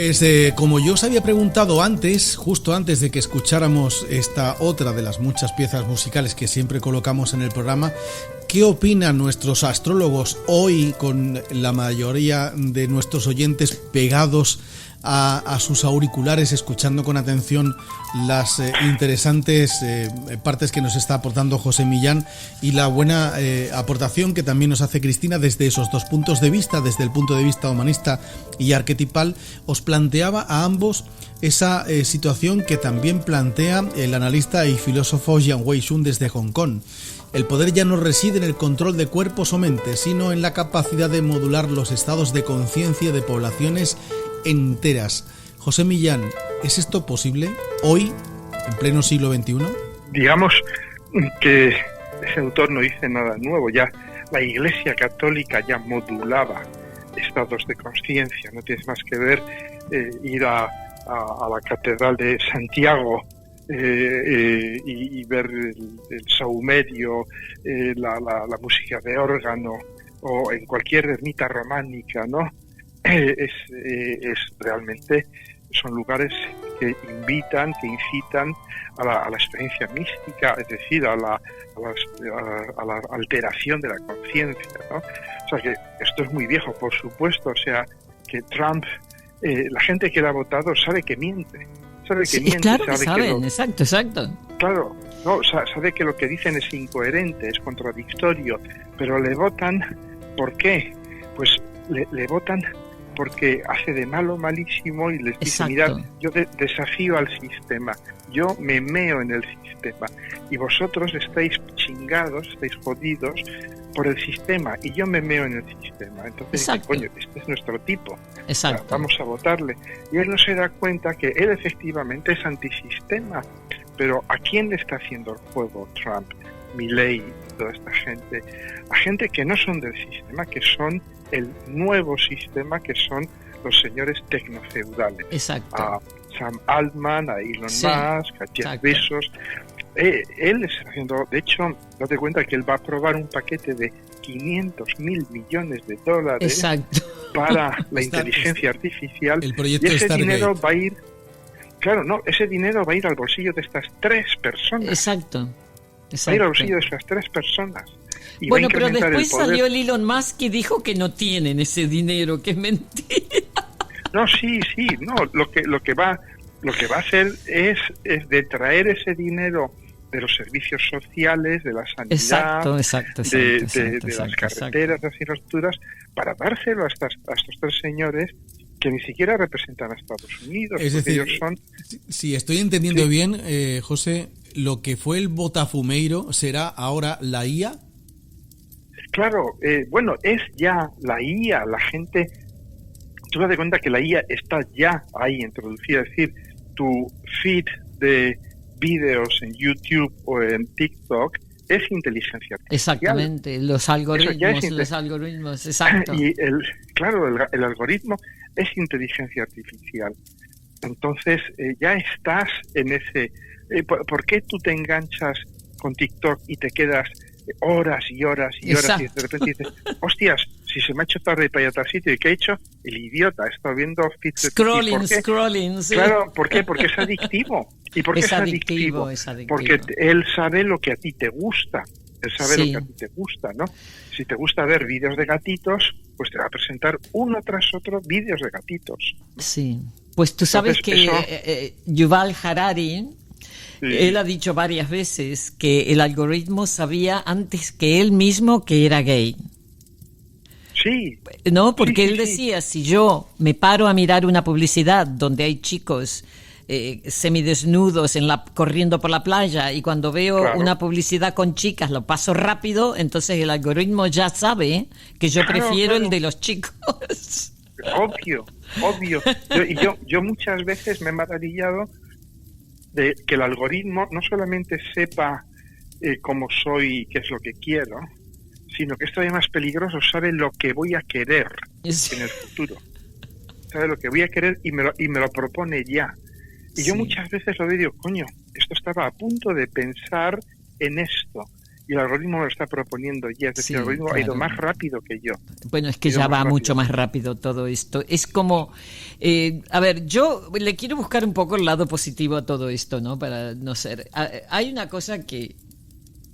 Pues como yo os había preguntado antes, justo antes de que escucháramos esta otra de las muchas piezas musicales que siempre colocamos en el programa, ¿qué opinan nuestros astrólogos hoy con la mayoría de nuestros oyentes pegados a sus auriculares, escuchando con atención las interesantes partes que nos está aportando José Millán y la buena aportación que también nos hace Cristina desde esos dos puntos de vista, desde el punto de vista humanista y arquetipal? Os planteaba a ambos esa situación que también plantea el analista y filósofo Jian Wei-shun desde Hong Kong. El poder ya no reside en el control de cuerpos o mentes, sino en la capacidad de modular los estados de conciencia de poblaciones enteras. José Millán, ¿es esto posible hoy, en pleno siglo XXI? Digamos que ese autor no dice nada nuevo. Ya la Iglesia Católica ya modulaba estados de conciencia. No tienes más que ver, ir a la Catedral de Santiago y ver el saumerio, la música de órgano, o en cualquier ermita románica, ¿no? Es realmente, son lugares que invitan, que incitan a la experiencia mística, es decir, a la alteración de la conciencia, ¿no? O sea que esto es muy viejo, por supuesto. O sea que Trump, la gente que le ha votado sabe que miente, sabe que sí, miente, claro que sabe saben, que exacto. Claro, no, sabe que lo que dicen es incoherente, es contradictorio, pero le votan, ¿por qué? Pues le votan porque hace de malo malísimo y les dice, mirad, yo desafío al sistema, yo me meo en el sistema y vosotros estáis chingados, estáis jodidos por el sistema y yo me meo en el sistema. Entonces dice, coño, este es nuestro tipo, vamos a votarle. Y él no se da cuenta que él efectivamente es antisistema, pero ¿a quién le está haciendo el juego Trump, Milei, toda esta gente? A gente que no son del sistema, que son el nuevo sistema, que son los señores tecnofeudales. Exacto. A Sam Altman, a Elon Musk, a Jeff Bezos. Él está haciendo, de hecho, date cuenta que él va a aprobar un paquete de $500 millones para la inteligencia artificial. El proyecto y ese Stargate. Dinero va a ir, claro, no, ese dinero va a ir al bolsillo de estas 3 personas. Exacto. Va a ir al bolsillo de estas 3 personas. Y bueno, pero después salió el Elon Musk y dijo que no tienen ese dinero, que es mentira. No, sí, no, lo que va a hacer es detraer ese dinero de los servicios sociales, de la sanidad, de las carreteras, de las infraestructuras, para dárselo a estos 3 señores que ni siquiera representan a Estados Unidos. Es decir, ellos son... si estoy entendiendo bien, José, lo que fue el botafumeiro será ahora la IA. Claro, bueno, es ya la IA, la gente... Tú te das cuenta que la IA está ya ahí introducida, es decir, tu feed de vídeos en YouTube o en TikTok es inteligencia artificial. Exactamente, los algoritmos, exacto. Y el algoritmo es inteligencia artificial. Entonces, ya estás en ese... ¿Por qué tú te enganchas con TikTok y te quedas horas y horas y horas y de repente dices, hostias, si se me ha hecho tarde para ir a tal sitio, ¿y qué he hecho? El idiota, he estado viendo feeds de scrolling, sí. Claro, ¿por qué? Porque es adictivo. ¿Y por qué es adictivo? Porque él sabe lo que a ti te gusta. Él sabe lo que a ti te gusta, ¿no? Si te gusta ver vídeos de gatitos, pues te va a presentar uno tras otro vídeos de gatitos. Sí. Pues tú sabes que Yuval Harari... Sí. Él ha dicho varias veces que el algoritmo sabía antes que él mismo que era gay. Sí. ¿No? Porque él decía, si yo me paro a mirar una publicidad donde hay chicos semidesnudos corriendo por la playa y cuando veo una publicidad con chicas lo paso rápido, entonces el algoritmo ya sabe que yo prefiero el de los chicos. Obvio. Yo muchas veces me he maravillado de que el algoritmo no solamente sepa cómo soy y qué es lo que quiero, sino que es todavía más peligroso, sabe lo que voy a querer en el futuro. Sabe lo que voy a querer y me lo propone ya. Y yo muchas veces lo digo, coño, esto estaba a punto de pensar en esto. Y el algoritmo me lo está proponiendo ya. Es decir, el algoritmo ha ido más rápido que yo. Bueno, es que ya va mucho más rápido todo esto. Es como... a ver, yo le quiero buscar un poco el lado positivo a todo esto, ¿no? Para no ser... Hay una cosa que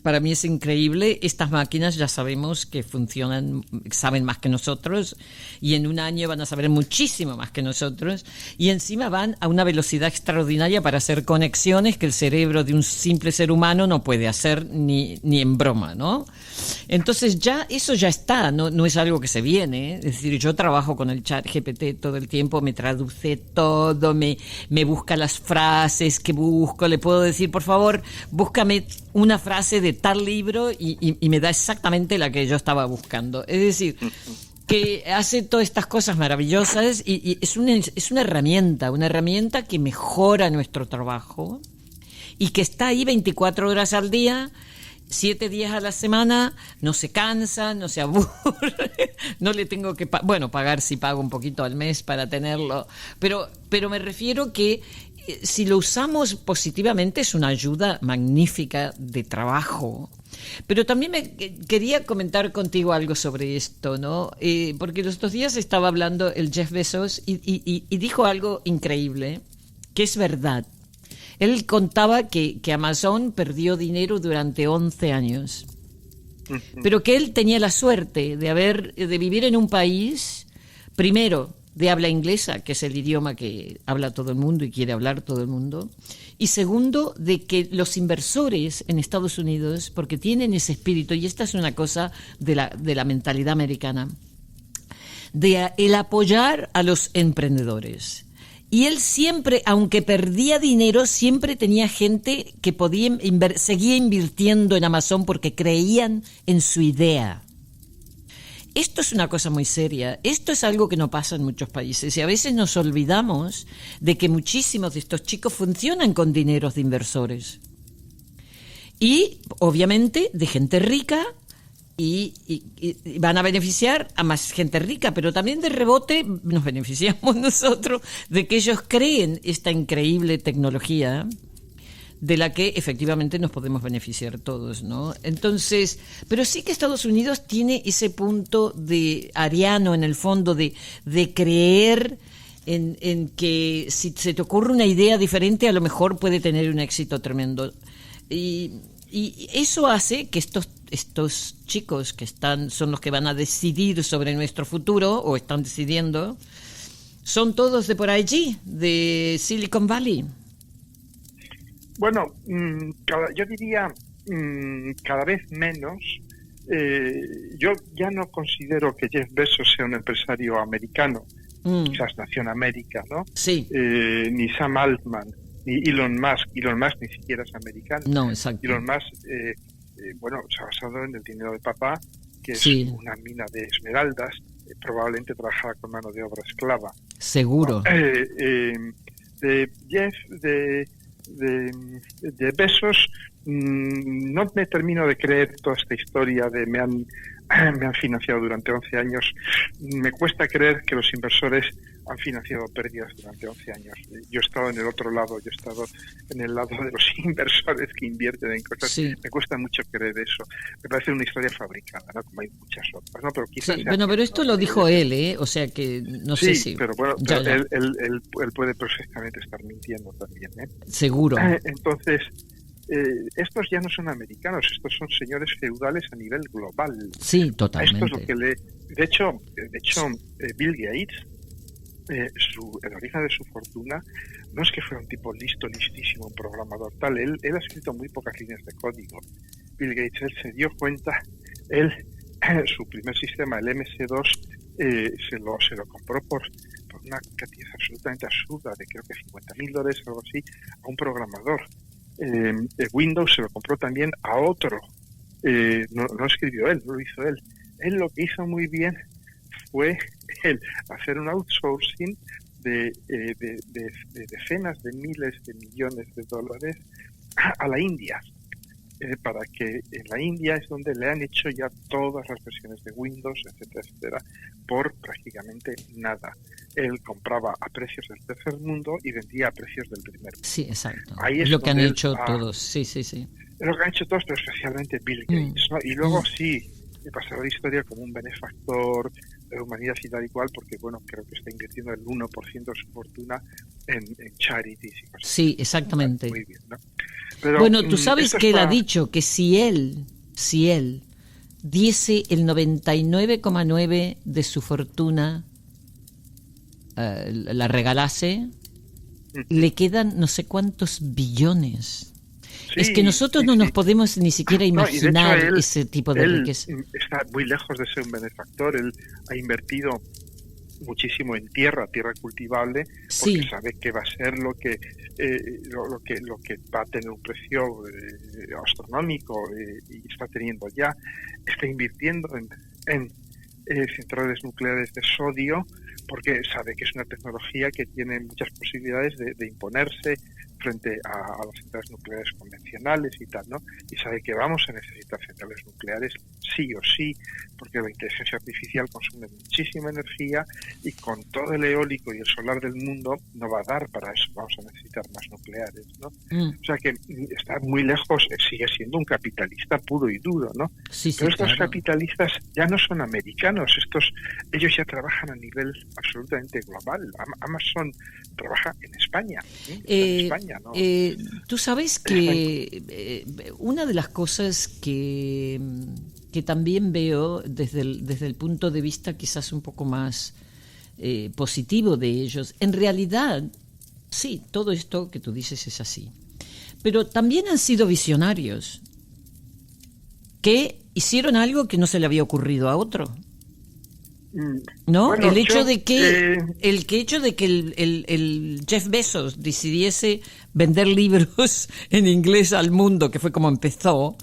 para mí es increíble. Estas máquinas ya sabemos que funcionan, saben más que nosotros y en un año van a saber muchísimo más que nosotros y encima van a una velocidad extraordinaria para hacer conexiones que el cerebro de un simple ser humano no puede hacer ni en broma, ¿no? Entonces ya eso ya está, no es algo que se viene, ¿eh? Es decir, yo trabajo con el chat GPT todo el tiempo, me traduce todo, me busca las frases que busco, le puedo decir, por favor, búscame una frase de tal libro y me da exactamente la que yo estaba buscando. Es decir, que hace todas estas cosas maravillosas y es una herramienta que mejora nuestro trabajo y que está ahí 24 horas al día, 7 días a la semana, no se cansa, no se aburre, no le tengo que pagar si pago un poquito al mes para tenerlo, pero me refiero que si lo usamos positivamente es una ayuda magnífica de trabajo. Pero también quería comentar contigo algo sobre esto, ¿no? Porque los 2 días estaba hablando el Jeff Bezos y dijo algo increíble, que es verdad. Él contaba que Amazon perdió dinero durante 11 años, pero que él tenía la suerte de vivir en un país, primero, de habla inglesa, que es el idioma que habla todo el mundo y quiere hablar todo el mundo. Y segundo, de que los inversores en Estados Unidos, porque tienen ese espíritu, y esta es una cosa de la mentalidad americana, de el apoyar a los emprendedores. Y él siempre, aunque perdía dinero, siempre tenía gente que seguía invirtiendo en Amazon porque creían en su idea. Esto es una cosa muy seria. Esto es algo que no pasa en muchos países. Y a veces nos olvidamos de que muchísimos de estos chicos funcionan con dineros de inversores. Y, obviamente, de gente rica y van a beneficiar a más gente rica, pero también de rebote nos beneficiamos nosotros de que ellos creen esta increíble tecnología de la que efectivamente nos podemos beneficiar todos, ¿no? Entonces, pero sí que Estados Unidos tiene ese punto de ariano en el fondo de creer en que si se te ocurre una idea diferente a lo mejor puede tener un éxito tremendo. Y eso hace que estos chicos que son los que van a decidir sobre nuestro futuro o están decidiendo, son todos de por allí, de Silicon Valley. Bueno, yo diría cada vez menos. Yo ya no considero que Jeff Bezos sea un empresario americano, quizás nació en América, ¿no? Sí. Ni Sam Altman, ni Elon Musk. Elon Musk ni siquiera es americano. No, exacto. Elon Musk, se ha basado en el dinero de papá, que es una mina de esmeraldas, probablemente trabajaba con mano de obra esclava. Seguro. De Bezos, no me termino de creer toda esta historia de me han financiado durante 11 años. Me cuesta creer que los inversores han financiado pérdidas durante 11 años. Yo he estado en el otro lado, yo he estado en el lado de los inversores que invierten en cosas. Sí. Me cuesta mucho creer eso. Me parece una historia fabricada, ¿no? Como hay muchas otras, ¿no? Pero quizás pero esto lo dijo él, ¿eh? O sea que no sé si... pero bueno, él puede perfectamente estar mintiendo también, ¿eh? Seguro. Entonces, estos ya no son americanos, estos son señores feudales a nivel global. Sí, totalmente. Esto es lo que de hecho, Bill Gates, el origen de su fortuna no es que fuera un tipo listísimo, un programador tal. Él ha escrito muy pocas líneas de código. Bill Gates, él se dio cuenta, su primer sistema, el MS2, se lo compró por una cantidad absolutamente absurda de creo que $50,000 o algo así a un programador. Windows se lo compró también a otro. No escribió él, no lo hizo él. Él lo que hizo muy bien fue hacer un outsourcing de decenas de miles de millones de dólares a la India, para que en la India es donde le han hecho ya todas las versiones de Windows, etcétera, etcétera, por prácticamente nada. Él compraba a precios del tercer mundo y vendía a precios del primer mundo. Sí, exacto. Ahí es lo que han hecho todos, sí. Es lo que han hecho todos, pero especialmente Bill Gates, ¿no? Y luego pasará la historia como un benefactor de la humanidad y tal y cual, porque bueno, creo que está invirtiendo el 1% de su fortuna en charities y cosas. Sí, exactamente. Muy bien, ¿no? Pero, bueno, tú sabes que él ha dicho que si él diese el 99,9% de su fortuna, la regalase, le quedan no sé cuántos billones. Sí, es que nosotros no nos podemos ni siquiera imaginar ese tipo de riqueza. Está muy lejos de ser un benefactor. Él ha invertido muchísimo en tierra cultivable, porque sabe que va a ser lo que va a tener un precio astronómico, y está teniendo ya. Está invirtiendo en centrales nucleares de sodio, porque sabe que es una tecnología que tiene muchas posibilidades de imponerse frente a las centrales nucleares convencionales y tal, ¿no? Y sabe que vamos a necesitar centrales nucleares sí o sí, porque la inteligencia artificial consume muchísima energía y con todo el eólico y el solar del mundo no va a dar para eso, vamos a necesitar más nucleares, ¿no? O sea que está muy lejos, sigue siendo un capitalista puro y duro, ¿no? Pero estos capitalistas ya no son americanos, ellos ya trabajan a nivel absolutamente global. Amazon trabaja en España, en España, ¿no? Tú sabes que una de las cosas que también veo desde el punto de vista quizás un poco más positivo de ellos. En realidad, sí, todo esto que tú dices es así. Pero también han sido visionarios que hicieron algo que no se le había ocurrido a otro. ¿No? Bueno, el hecho yo, de que el Jeff Bezos decidiese vender libros en inglés al mundo, que fue como empezó,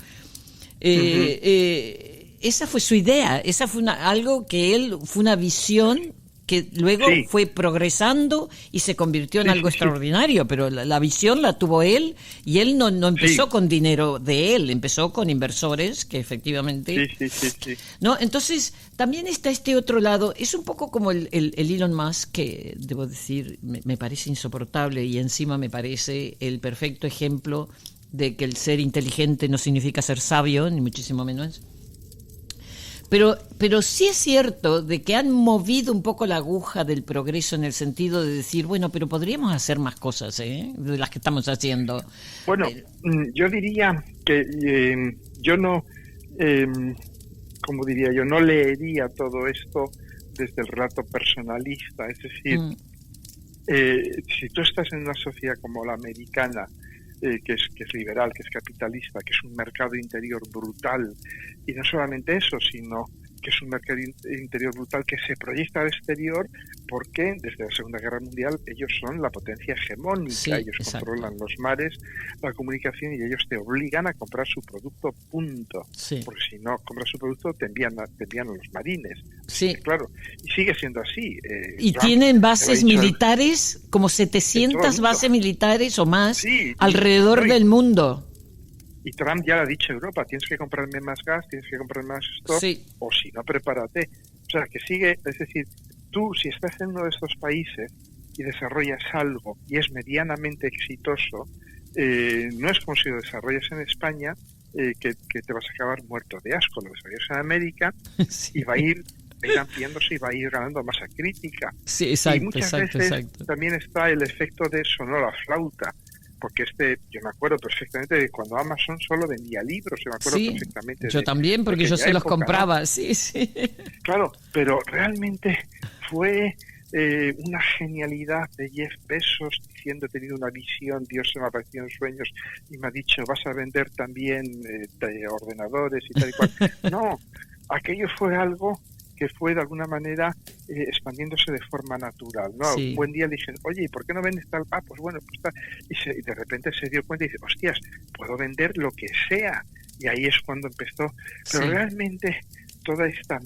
esa fue su idea, esa fue algo que fue una visión que luego fue progresando y se convirtió en algo extraordinario, pero la visión la tuvo él, y él no empezó con dinero de él, empezó con inversores que efectivamente... Sí. ¿No? Entonces, también está este otro lado, es un poco como el Elon Musk, que debo decir, me parece insoportable, y encima me parece el perfecto ejemplo de que el ser inteligente no significa ser sabio, ni muchísimo menos. Pero sí es cierto de que han movido un poco la aguja del progreso en el sentido de decir, bueno, pero podríamos hacer más cosas, de las que estamos haciendo. Bueno, yo diría que yo no, como diría yo, no leería todo esto desde el relato personalista. Es decir, si tú estás en una sociedad como la americana, que es liberal, que es capitalista, que es un mercado interior brutal, y no solamente eso, sino que es un mercado interior brutal que se proyecta al exterior, porque desde la Segunda Guerra Mundial ellos son la potencia hegemónica, ellos controlan los mares, la comunicación, y ellos te obligan a comprar su producto, punto. Porque si no compras su producto te envían a los marines. Claro, y sigue siendo así. Y Trump tienen bases militares, como 700 bases militares o más, alrededor del mundo. Y Trump ya le ha dicho a Europa, tienes que comprarme más gas, tienes que comprarme más stock, o si no, prepárate. O sea, que sigue, es decir, tú si estás en uno de estos países y desarrollas algo y es medianamente exitoso, no es como si lo desarrollas en España, que te vas a acabar muerto de asco. Lo desarrollas en América y va a ir ampliándose y va a ir ganando masa crítica. Y muchas veces también está el efecto de sonó la flauta. Porque yo me acuerdo perfectamente de cuando Amazon solo vendía libros, yo me acuerdo perfectamente. Yo también, porque yo se los compraba, ¿no? Claro, pero realmente fue una genialidad de Jeff Bezos diciendo, he tenido una visión, Dios se me apareció en sueños y me ha dicho, vas a vender también ordenadores y tal y cual. No, aquello fue algo que fue de alguna manera expandiéndose de forma natural, ¿no? Un buen día le dije, oye, ¿y por qué no vendes tal? Pues bueno, pues tal. Y de repente se dio cuenta y dice, hostias, puedo vender lo que sea. Y ahí es cuando empezó. Pero realmente toda esta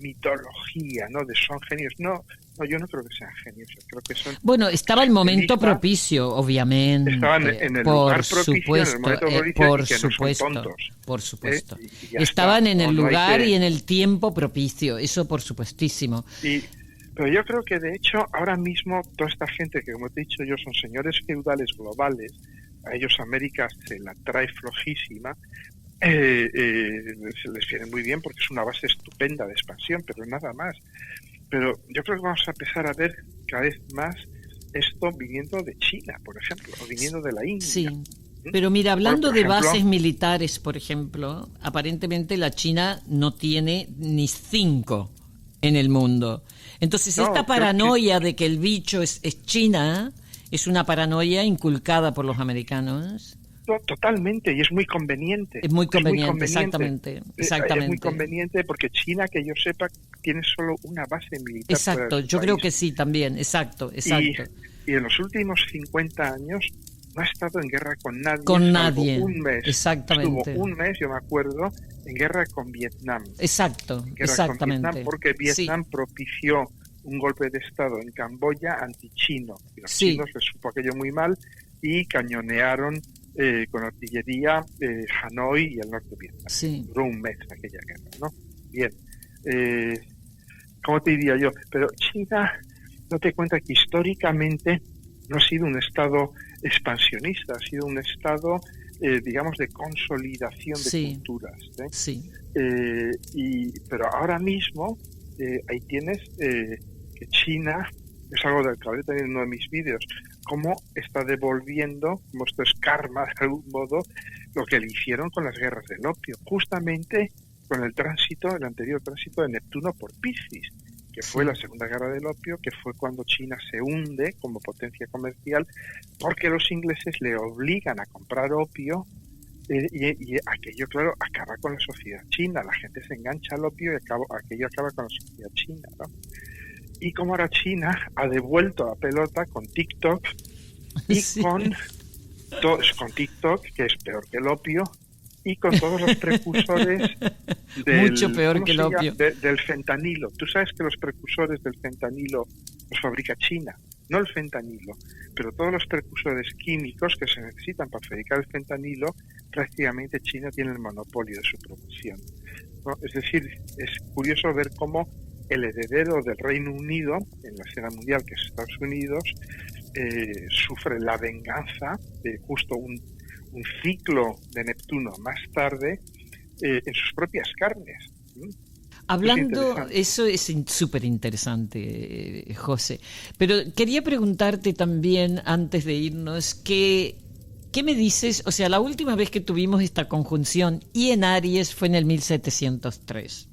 mitología, ¿no? De son genios. No, yo no creo que sean genios. Yo creo que son... Bueno, estaba el momento propicio, obviamente. Estaban en el lugar propicio, en el momento propicio, por supuesto. Estaban en el lugar y en el tiempo propicio, eso por supuestísimo. Pero yo creo que, de hecho, ahora mismo toda esta gente que, como te he dicho yo, son señores feudales globales, a ellos América se la trae flojísima, se les viene muy bien porque es una base estupenda de expansión, pero nada más. Pero yo creo que vamos a empezar a ver cada vez más esto viniendo de China, por ejemplo, o viniendo de la India. Sí, pero mira, hablando de bases militares, por ejemplo, aparentemente la China no tiene ni 5 en el mundo. Entonces esta paranoia de que el bicho es China es una paranoia inculcada por los americanos. Totalmente, y es muy conveniente. Es muy conveniente, exactamente. Es muy conveniente porque China, que yo sepa, tiene solo una base militar. Exacto, yo creo que sí también, exacto. Y en los últimos 50 años no ha estado en guerra con nadie. Con nadie, un mes. Exactamente. Estuvo un mes, yo me acuerdo, en guerra con Vietnam. Exacto, Con Vietnam, porque Vietnam propició un golpe de Estado en Camboya antichino. Y los chinos les supo aquello muy mal y cañonearon con artillería Hanoi y el norte de Vietnam. Duró un mes aquella guerra, ¿no? Bien. ¿Cómo te diría yo? Pero China, date cuenta que históricamente no ha sido un estado expansionista, ha sido un estado, digamos, de consolidación de culturas. Pero ahora mismo ahí tienes que China, es algo del que hablé también en uno de mis vídeos, cómo está devolviendo, como esto es karma de algún modo, lo que le hicieron con las guerras del opio, justamente con el anterior tránsito de Neptuno por Piscis, que fue la Segunda Guerra del Opio, que fue cuando China se hunde como potencia comercial porque los ingleses le obligan a comprar opio y aquello, claro, acaba con la sociedad china. La gente se engancha al opio y aquello acaba con la sociedad china, ¿no? Y como ahora China ha devuelto la pelota con TikTok y con TikTok, que es peor que el opio, y con todos los precursores mucho peor que el opio. Del fentanilo. Tú sabes que los precursores del fentanilo los fabrica China, no el fentanilo, pero todos los precursores químicos que se necesitan para fabricar el fentanilo, prácticamente China tiene el monopolio de su producción, ¿no? Es decir, es curioso ver cómo el heredero del Reino Unido en la escena mundial, que es Estados Unidos, sufre la venganza de justo un ciclo de Neptuno más tarde en sus propias carnes. Hablando, eso es súper interesante, José. Pero quería preguntarte también, antes de irnos, ¿qué me dices? O sea, la última vez que tuvimos esta conjunción y en Aries fue en el 1703.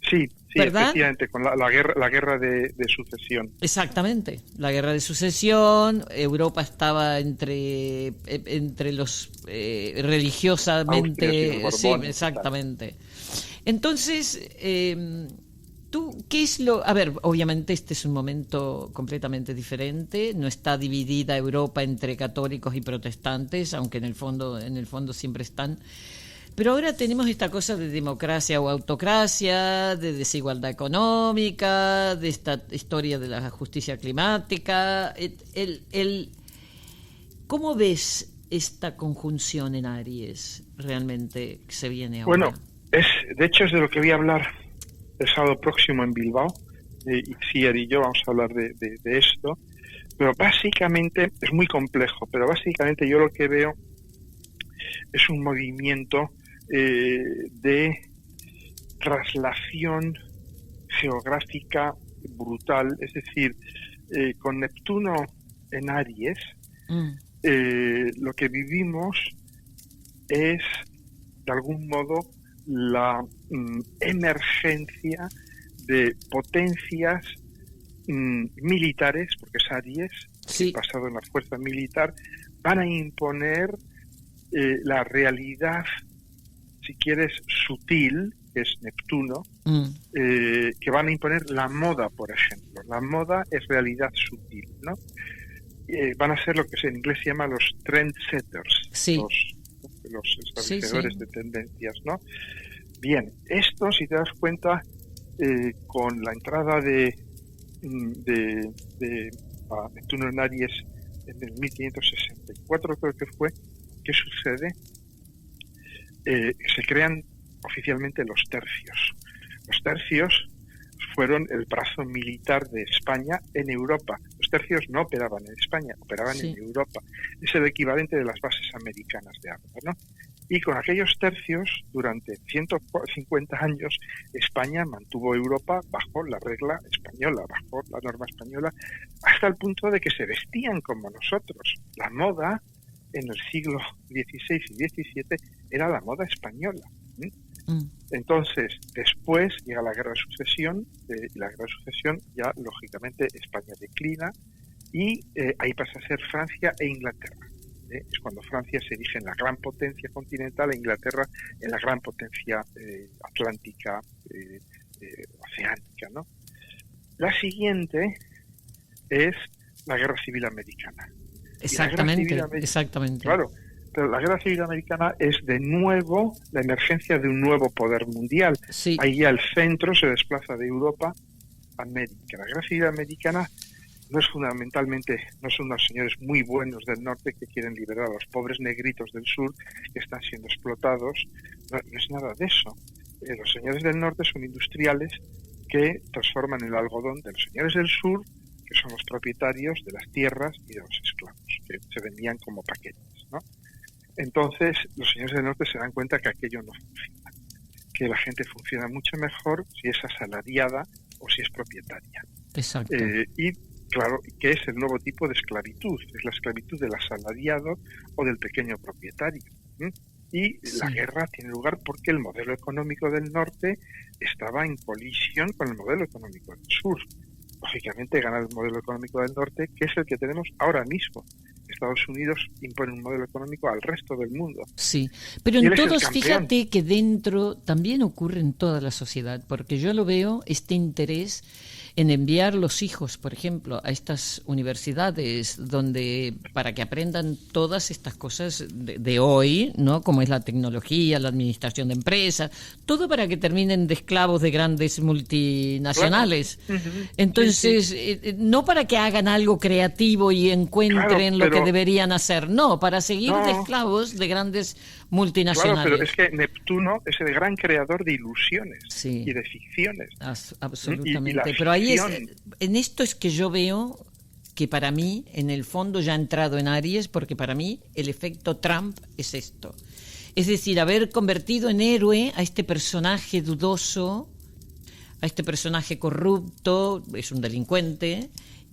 Sí, ¿verdad? Efectivamente, con la guerra de sucesión. Exactamente, la guerra de sucesión. Europa estaba entre los religiosamente, Austrias y sí, Borbones, exactamente. Entonces, ¿tú qué es lo? A ver, obviamente este es un momento completamente diferente. No está dividida Europa entre católicos y protestantes, aunque en el fondo siempre están. Pero ahora tenemos esta cosa de democracia o autocracia, de desigualdad económica, de esta historia de la justicia climática. ¿Cómo ves esta conjunción en Aries realmente que se viene ahora? Bueno, de hecho es de lo que voy a hablar el sábado próximo en Bilbao. Y Sier y yo vamos a hablar de esto. Pero básicamente es muy complejo, pero básicamente yo lo que veo es un movimiento de traslación geográfica brutal, es decir, con Neptuno en Aries, lo que vivimos es, de algún modo, la emergencia de potencias militares, porque es Aries, sí, basado en la fuerza militar, van a imponer la realidad, si quieres, sutil, que es Neptuno, que van a imponer la moda, por ejemplo. La moda es realidad sutil, ¿no? Van a ser lo que en inglés se llama los trendsetters, sí, los establecedores de tendencias, ¿no? Bien, esto, si te das cuenta, con la entrada de Neptuno en Aries en el 1564, creo que fue, ¿qué sucede? Se crean oficialmente los tercios. Los tercios fueron el brazo militar de España en Europa. Los tercios no operaban en España, operaban en Europa. Es el equivalente de las bases americanas de armas, ¿no? Y con aquellos tercios, durante 150 años, España mantuvo Europa bajo la regla española, bajo la norma española, hasta el punto de que se vestían como nosotros. La moda en el siglo XVI y XVII era la moda española. Entonces, después llega la Guerra de Sucesión, y la Guerra de Sucesión ya, lógicamente, España declina, y ahí pasa a ser Francia e Inglaterra. Es cuando Francia se erige en la gran potencia continental e Inglaterra en la gran potencia atlántica, oceánica, ¿no? La siguiente es la Guerra Civil Americana. Exactamente, exactamente. Claro, pero la Guerra Civil Americana es de nuevo la emergencia de un nuevo poder mundial. Sí. Ahí ya el centro se desplaza de Europa a América. La Guerra Civil Americana no es fundamentalmente, no son unos señores muy buenos del norte que quieren liberar a los pobres negritos del sur que están siendo explotados. No es nada de eso. Los señores del norte son industriales que transforman el algodón de los señores del sur, que son los propietarios de las tierras y de los esclavos, que se vendían como paquetes, ¿no? Entonces, los señores del norte se dan cuenta que aquello no funciona, que la gente funciona mucho mejor si es asalariada o si es propietaria. Exacto. Y claro, que es el nuevo tipo de esclavitud, es la esclavitud del asalariado o del pequeño propietario. Y la guerra tiene lugar porque el modelo económico del norte estaba en colisión con el modelo económico del sur. Lógicamente gana el modelo económico del norte, que es el que tenemos ahora mismo. Estados Unidos impone un modelo económico al resto del mundo. Sí, pero en todos, fíjate que dentro también ocurre en toda la sociedad, porque yo lo veo, este interés en enviar los hijos, por ejemplo, a estas universidades donde para que aprendan todas estas cosas de hoy, ¿no? Como es la tecnología, la administración de empresas, todo para que terminen de esclavos de grandes multinacionales. Claro. Entonces, no para que hagan algo creativo y encuentren lo que deberían hacer, no, para seguir de esclavos de grandes multinacionales. Claro, pero es que Neptuno es el gran creador de ilusiones y de ficciones. Absolutamente. Pero ahí en esto es que yo veo que para mí, en el fondo ya ha entrado en Aries, porque para mí el efecto Trump es esto. Es decir, haber convertido en héroe a este personaje dudoso, a este personaje corrupto, es un delincuente,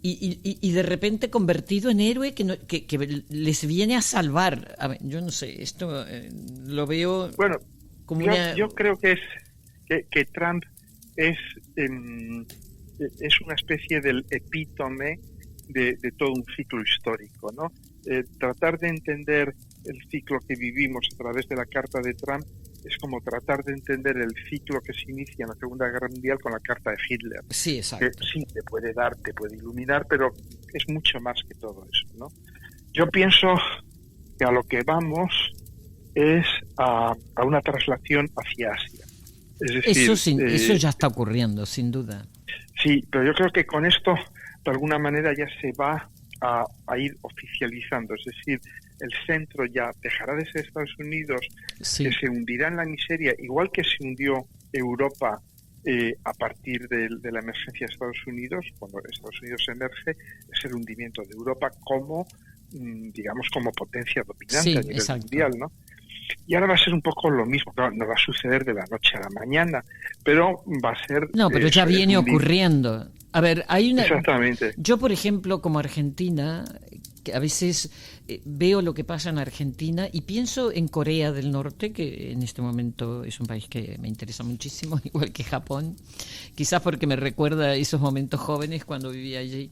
y de repente convertido en héroe que les viene a salvar. A ver, yo no sé, esto lo veo como yo creo que Trump es una especie del epítome de todo un ciclo histórico, ¿no? Tratar de entender el ciclo que vivimos a través de la carta de Trump es como tratar de entender el ciclo que se inicia en la Segunda Guerra Mundial con la carta de Hitler. Sí, exacto. Que sí, te puede dar, te puede iluminar, pero es mucho más que todo eso, ¿no? Yo pienso que a lo que vamos es a una traslación hacia Asia. Es decir, eso ya está ocurriendo, sin duda. Sí, pero yo creo que con esto, de alguna manera, ya se va a ir oficializando. Es decir, el centro ya dejará de ser Estados Unidos, que se hundirá en la miseria, igual que se hundió Europa a partir de la emergencia de Estados Unidos. Cuando Estados Unidos emerge, es el hundimiento de Europa como, digamos, como potencia dominante a nivel mundial, ¿no? Y ahora va a ser un poco lo mismo. Claro, no va a suceder de la noche a la mañana, pero va a ser... No, pero ya viene ocurriendo. A ver, hay una... Exactamente. Yo, por ejemplo, como Argentina, que a veces veo lo que pasa en Argentina y pienso en Corea del Norte, que en este momento es un país que me interesa muchísimo, igual que Japón, quizás porque me recuerda a esos momentos jóvenes cuando vivía allí.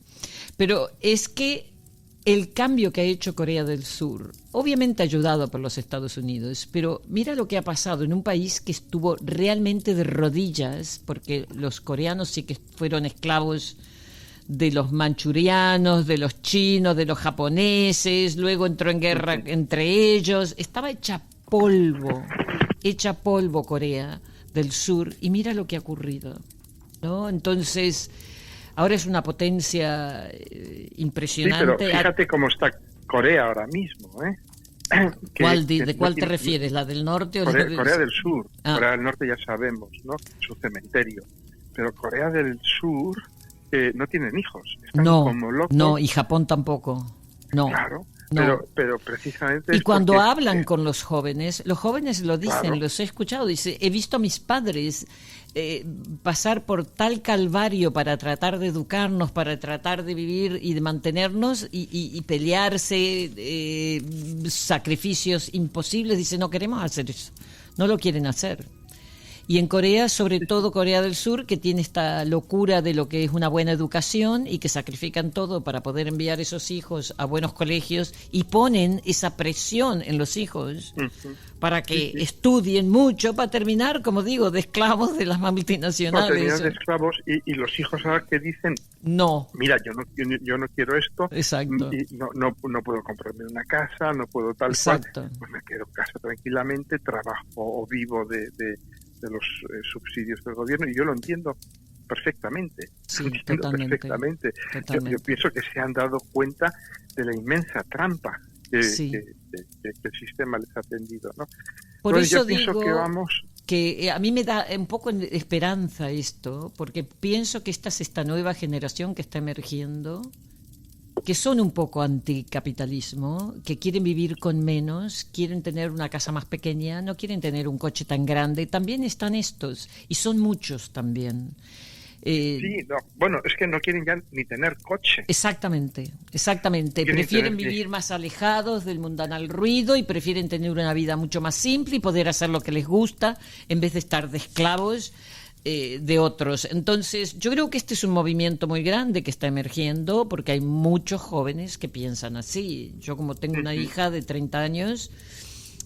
Pero es que el cambio que ha hecho Corea del Sur, obviamente ayudado por los Estados Unidos, pero mira lo que ha pasado en un país que estuvo realmente de rodillas, porque los coreanos sí que fueron esclavos de los manchurianos, de los chinos, de los japoneses, luego entró en guerra entre ellos, estaba hecha polvo Corea del Sur, y mira lo que ha ocurrido, ¿no? Entonces... ahora es una potencia impresionante. Sí, pero fíjate cómo está Corea ahora mismo, ¿eh? ¿De cuál te refieres? ¿La del norte o Corea del Sur? Corea del Norte ya sabemos, ¿no? Su cementerio. Pero Corea del Sur no tienen hijos. Están como locos. No, y Japón tampoco. No. Claro. No. Pero precisamente... Y cuando hablan con los jóvenes lo dicen, los he escuchado, dice, he visto a mis padres pasar por tal calvario para tratar de educarnos, para tratar de vivir y de mantenernos y pelearse, sacrificios imposibles, dice, no queremos hacer eso, no lo quieren hacer. Y en Corea, sobre todo Corea del Sur, que tiene esta locura de lo que es una buena educación y que sacrifican todo para poder enviar esos hijos a buenos colegios y ponen esa presión en los hijos para que estudien mucho para terminar, como digo, de esclavos de las multinacionales. Terminar de esclavos y los hijos ahora que dicen, no, mira, yo no quiero esto, exacto, y no puedo comprarme una casa, no puedo tal exacto, cual, pues me quedo en casa tranquilamente, trabajo o vivo de los subsidios del gobierno, y yo lo entiendo perfectamente. Sí, totalmente. Yo pienso que se han dado cuenta de la inmensa trampa que el sistema les ha tendido, ¿no? Por Entonces, eso yo pienso digo que a mí me da un poco de esperanza esto, porque pienso que esta nueva generación que está emergiendo, que son un poco anticapitalismo, que quieren vivir con menos, quieren tener una casa más pequeña, no quieren tener un coche tan grande, también están estos, y son muchos también. Sí, no, bueno, es que no quieren ya ni tener coche. Exactamente. Prefieren vivir más alejados del mundanal ruido y prefieren tener una vida mucho más simple y poder hacer lo que les gusta en vez de estar de esclavos de otros. Entonces, yo creo que este es un movimiento muy grande que está emergiendo porque hay muchos jóvenes que piensan así. Yo como tengo una hija de 30 años...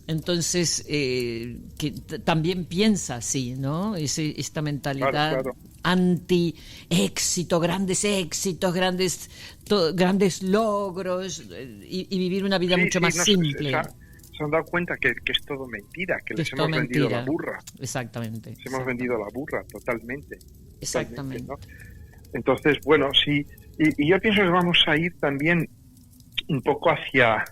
Entonces, que también piensa así, ¿no? Esta mentalidad claro. Anti-éxito, grandes éxitos, grandes logros y vivir una vida mucho más simple. Se han dado cuenta que es todo mentira, que les hemos vendido la burra. Exactamente. Les hemos vendido la burra totalmente. Exactamente. ¿No? Entonces, bueno, sí. Y yo pienso que vamos a ir también un poco hacia...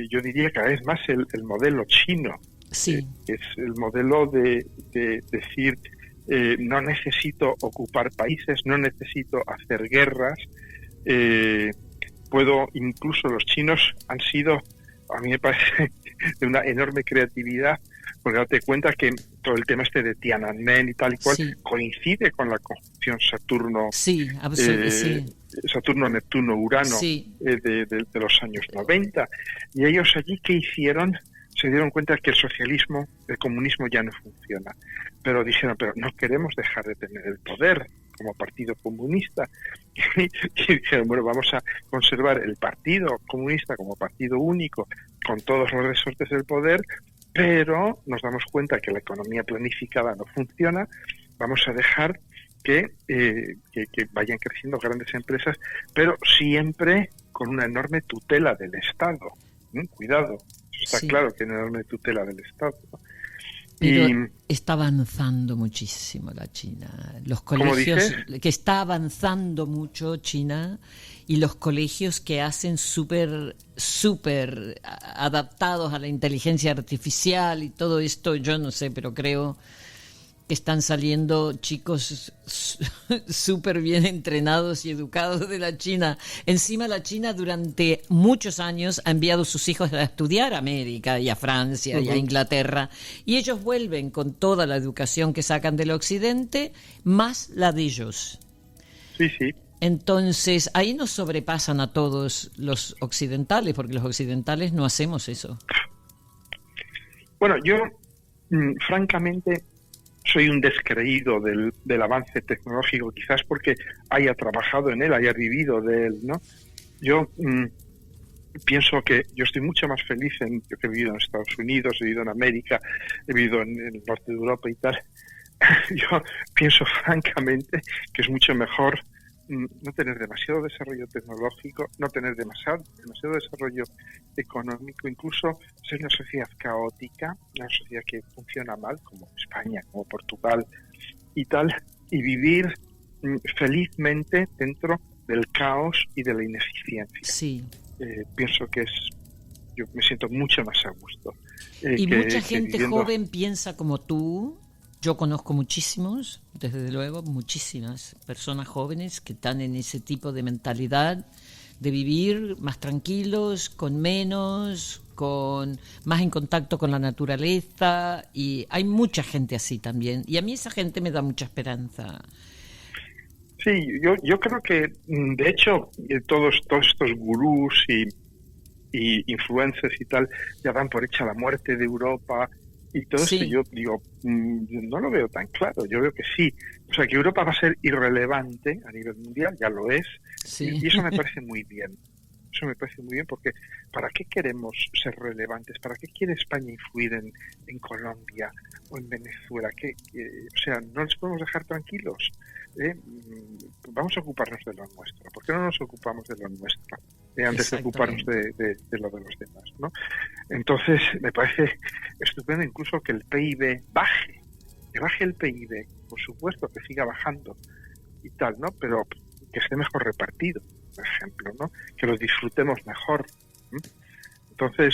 yo diría cada vez más el modelo chino, sí. Es el modelo de decir no necesito ocupar países, no necesito hacer guerras, incluso los chinos han sido, a mí me parece, de una enorme creatividad, porque date cuenta que todo el tema de Tiananmen y tal y cual coincide con la conjunción Saturno, Saturno, Neptuno, Urano de los años 90. Y ellos allí, ¿qué hicieron? Se dieron cuenta que el comunismo ya no funciona. Pero dijeron, pero no queremos dejar de tener el poder como partido comunista. Y dijeron, bueno, vamos a conservar el partido comunista como partido único, con todos los resortes del poder, pero nos damos cuenta que la economía planificada no funciona, vamos a dejar que vayan creciendo grandes empresas, pero siempre con una enorme tutela del Estado. Cuidado, está claro que una enorme tutela del Estado, ¿no? Pero está avanzando muchísimo la China. Los colegios, que está avanzando mucho China, y los colegios que hacen súper adaptados a la inteligencia artificial y todo esto, yo no sé, pero creo que están saliendo chicos súper bien entrenados y educados de la China. Encima la China durante muchos años ha enviado a sus hijos a estudiar a América y a Francia y a Inglaterra, y ellos vuelven con toda la educación que sacan del occidente, más la de ellos. Sí. Entonces, ahí nos sobrepasan a todos los occidentales, porque los occidentales no hacemos eso. Bueno, yo, francamente, soy un descreído del avance tecnológico, quizás porque haya trabajado en él, haya vivido de él, ¿no? Yo pienso que yo estoy mucho más feliz yo que he vivido en Estados Unidos, he vivido en América, he vivido en el norte de Europa y tal. Yo pienso francamente que es mucho mejor no tener demasiado desarrollo tecnológico, no tener demasiado desarrollo económico, incluso ser una sociedad caótica, una sociedad que funciona mal, como España, como Portugal y tal, y vivir felizmente dentro del caos y de la ineficiencia. Sí. Pienso que yo me siento mucho más a gusto. Y mucha gente joven piensa como tú. Yo conozco muchísimos, desde luego, muchísimas personas jóvenes que están en ese tipo de mentalidad de vivir más tranquilos, con menos, más en contacto con la naturaleza, y hay mucha gente así también, y a mí esa gente me da mucha esperanza. Sí, yo creo que, de hecho, todos estos gurús y influencers y tal ya dan por hecha la muerte de Europa. Y todo esto yo digo, no lo veo tan claro, yo veo que sí. O sea, que Europa va a ser irrelevante a nivel mundial, ya lo es, y eso me parece muy bien. Eso me parece muy bien porque ¿para qué queremos ser relevantes? ¿Para qué quiere España influir en Colombia o en Venezuela? O sea, no les podemos dejar tranquilos. Vamos a ocuparnos de lo nuestro. ¿Por qué no nos ocupamos de lo nuestro antes de ocuparnos de lo de los demás, ¿no? Entonces, me parece estupendo incluso que el PIB baje. Que baje el PIB, por supuesto, que siga bajando y tal, ¿no? Pero que esté mejor repartido, por ejemplo, ¿no? Que lo disfrutemos mejor. Entonces,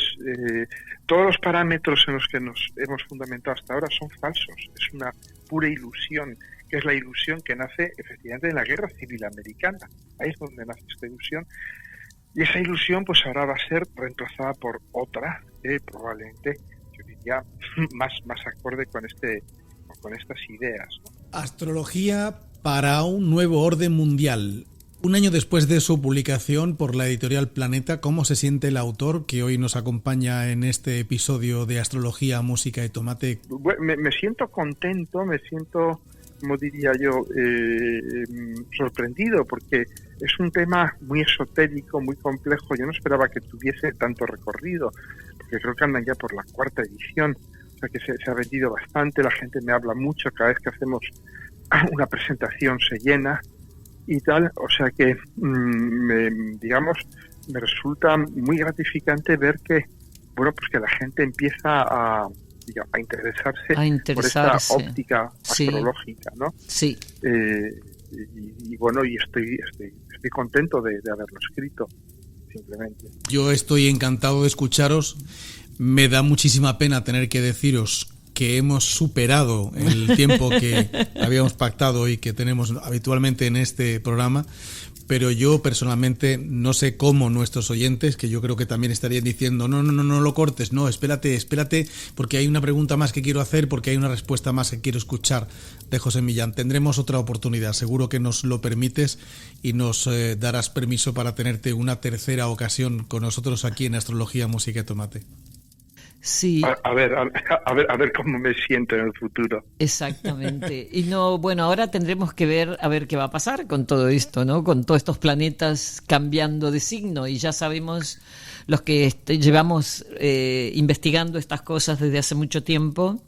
todos los parámetros en los que nos hemos fundamentado hasta ahora son falsos. Es una pura ilusión, que es la ilusión que nace efectivamente en la Guerra Civil Americana. Ahí es donde nace esta ilusión. Y esa ilusión pues ahora va a ser reemplazada por otra, probablemente, yo diría, más acorde con estas ideas, ¿no? Astrología para un nuevo orden mundial. Un año después de su publicación por la editorial Planeta, ¿cómo se siente el autor que hoy nos acompaña en este episodio de Astrología, Música y Tomate? Me siento contento, me siento, como diría yo, sorprendido, porque es un tema muy esotérico, muy complejo. Yo no esperaba que tuviese tanto recorrido, porque creo que andan ya por la 4ª edición, o sea que se ha vendido bastante, la gente me habla mucho, cada vez que hacemos una presentación se llena y tal, o sea que, me resulta muy gratificante ver que, bueno, pues que la gente empieza a interesarse por esta óptica astrológica, ¿no? Sí. Y bueno, y estoy contento de haberlo escrito, simplemente. Yo estoy encantado de escucharos. Me da muchísima pena tener que deciros que hemos superado el tiempo que habíamos pactado y que tenemos habitualmente en este programa, pero yo personalmente no sé cómo nuestros oyentes, que yo creo que también estarían diciendo no lo cortes, no, espérate, porque hay una pregunta más que quiero hacer, porque hay una respuesta más que quiero escuchar de José Millán. Tendremos otra oportunidad, seguro que nos lo permites y nos darás permiso para tenerte una tercera ocasión con nosotros aquí en Astrología, Música y Tomate. Sí. A ver cómo me siento en el futuro. Exactamente. Y bueno, ahora tendremos que ver a ver qué va a pasar con todo esto, ¿no? Con todos estos planetas cambiando de signo, y ya sabemos los que llevamos investigando estas cosas desde hace mucho tiempo,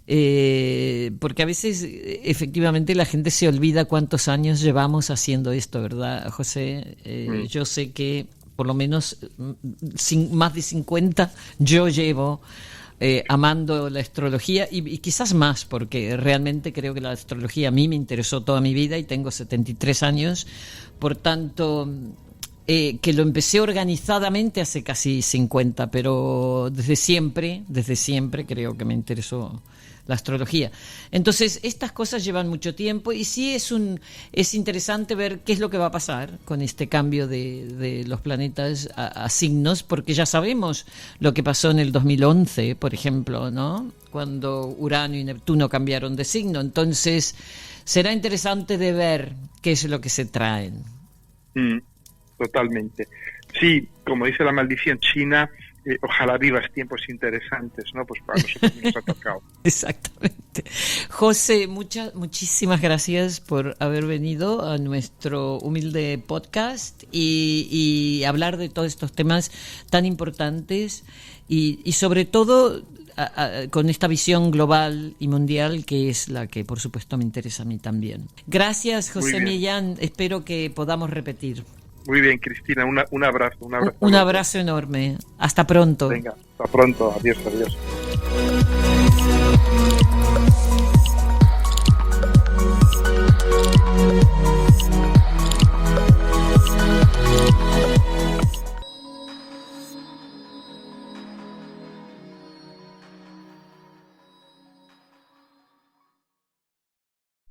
porque a veces efectivamente la gente se olvida cuántos años llevamos haciendo esto, ¿verdad, José? Yo sé que por lo menos más de 50 yo llevo amando la astrología, y quizás más, porque realmente creo que la astrología a mí me interesó toda mi vida y tengo 73 años, por tanto que lo empecé organizadamente hace casi 50, pero desde siempre creo que me interesó la astrología. Entonces, estas cosas llevan mucho tiempo, y sí es interesante ver qué es lo que va a pasar con este cambio de los planetas a signos, porque ya sabemos lo que pasó en el 2011, por ejemplo, ¿no? Cuando Urano y Neptuno cambiaron de signo. Entonces, será interesante de ver qué es lo que se traen. Totalmente. Sí, como dice la maldición china, ojalá vivas tiempos interesantes, ¿no? Pues para nosotros nos ha tocado. Exactamente. José, muchísimas gracias por haber venido a nuestro humilde podcast y hablar de todos estos temas tan importantes y sobre todo con esta visión global y mundial, que es la que por supuesto me interesa a mí también. Gracias, José Millán. Espero que podamos repetir. Muy bien, Cristina, un abrazo. Un abrazo enorme. Hasta pronto. Venga, hasta pronto. Adiós.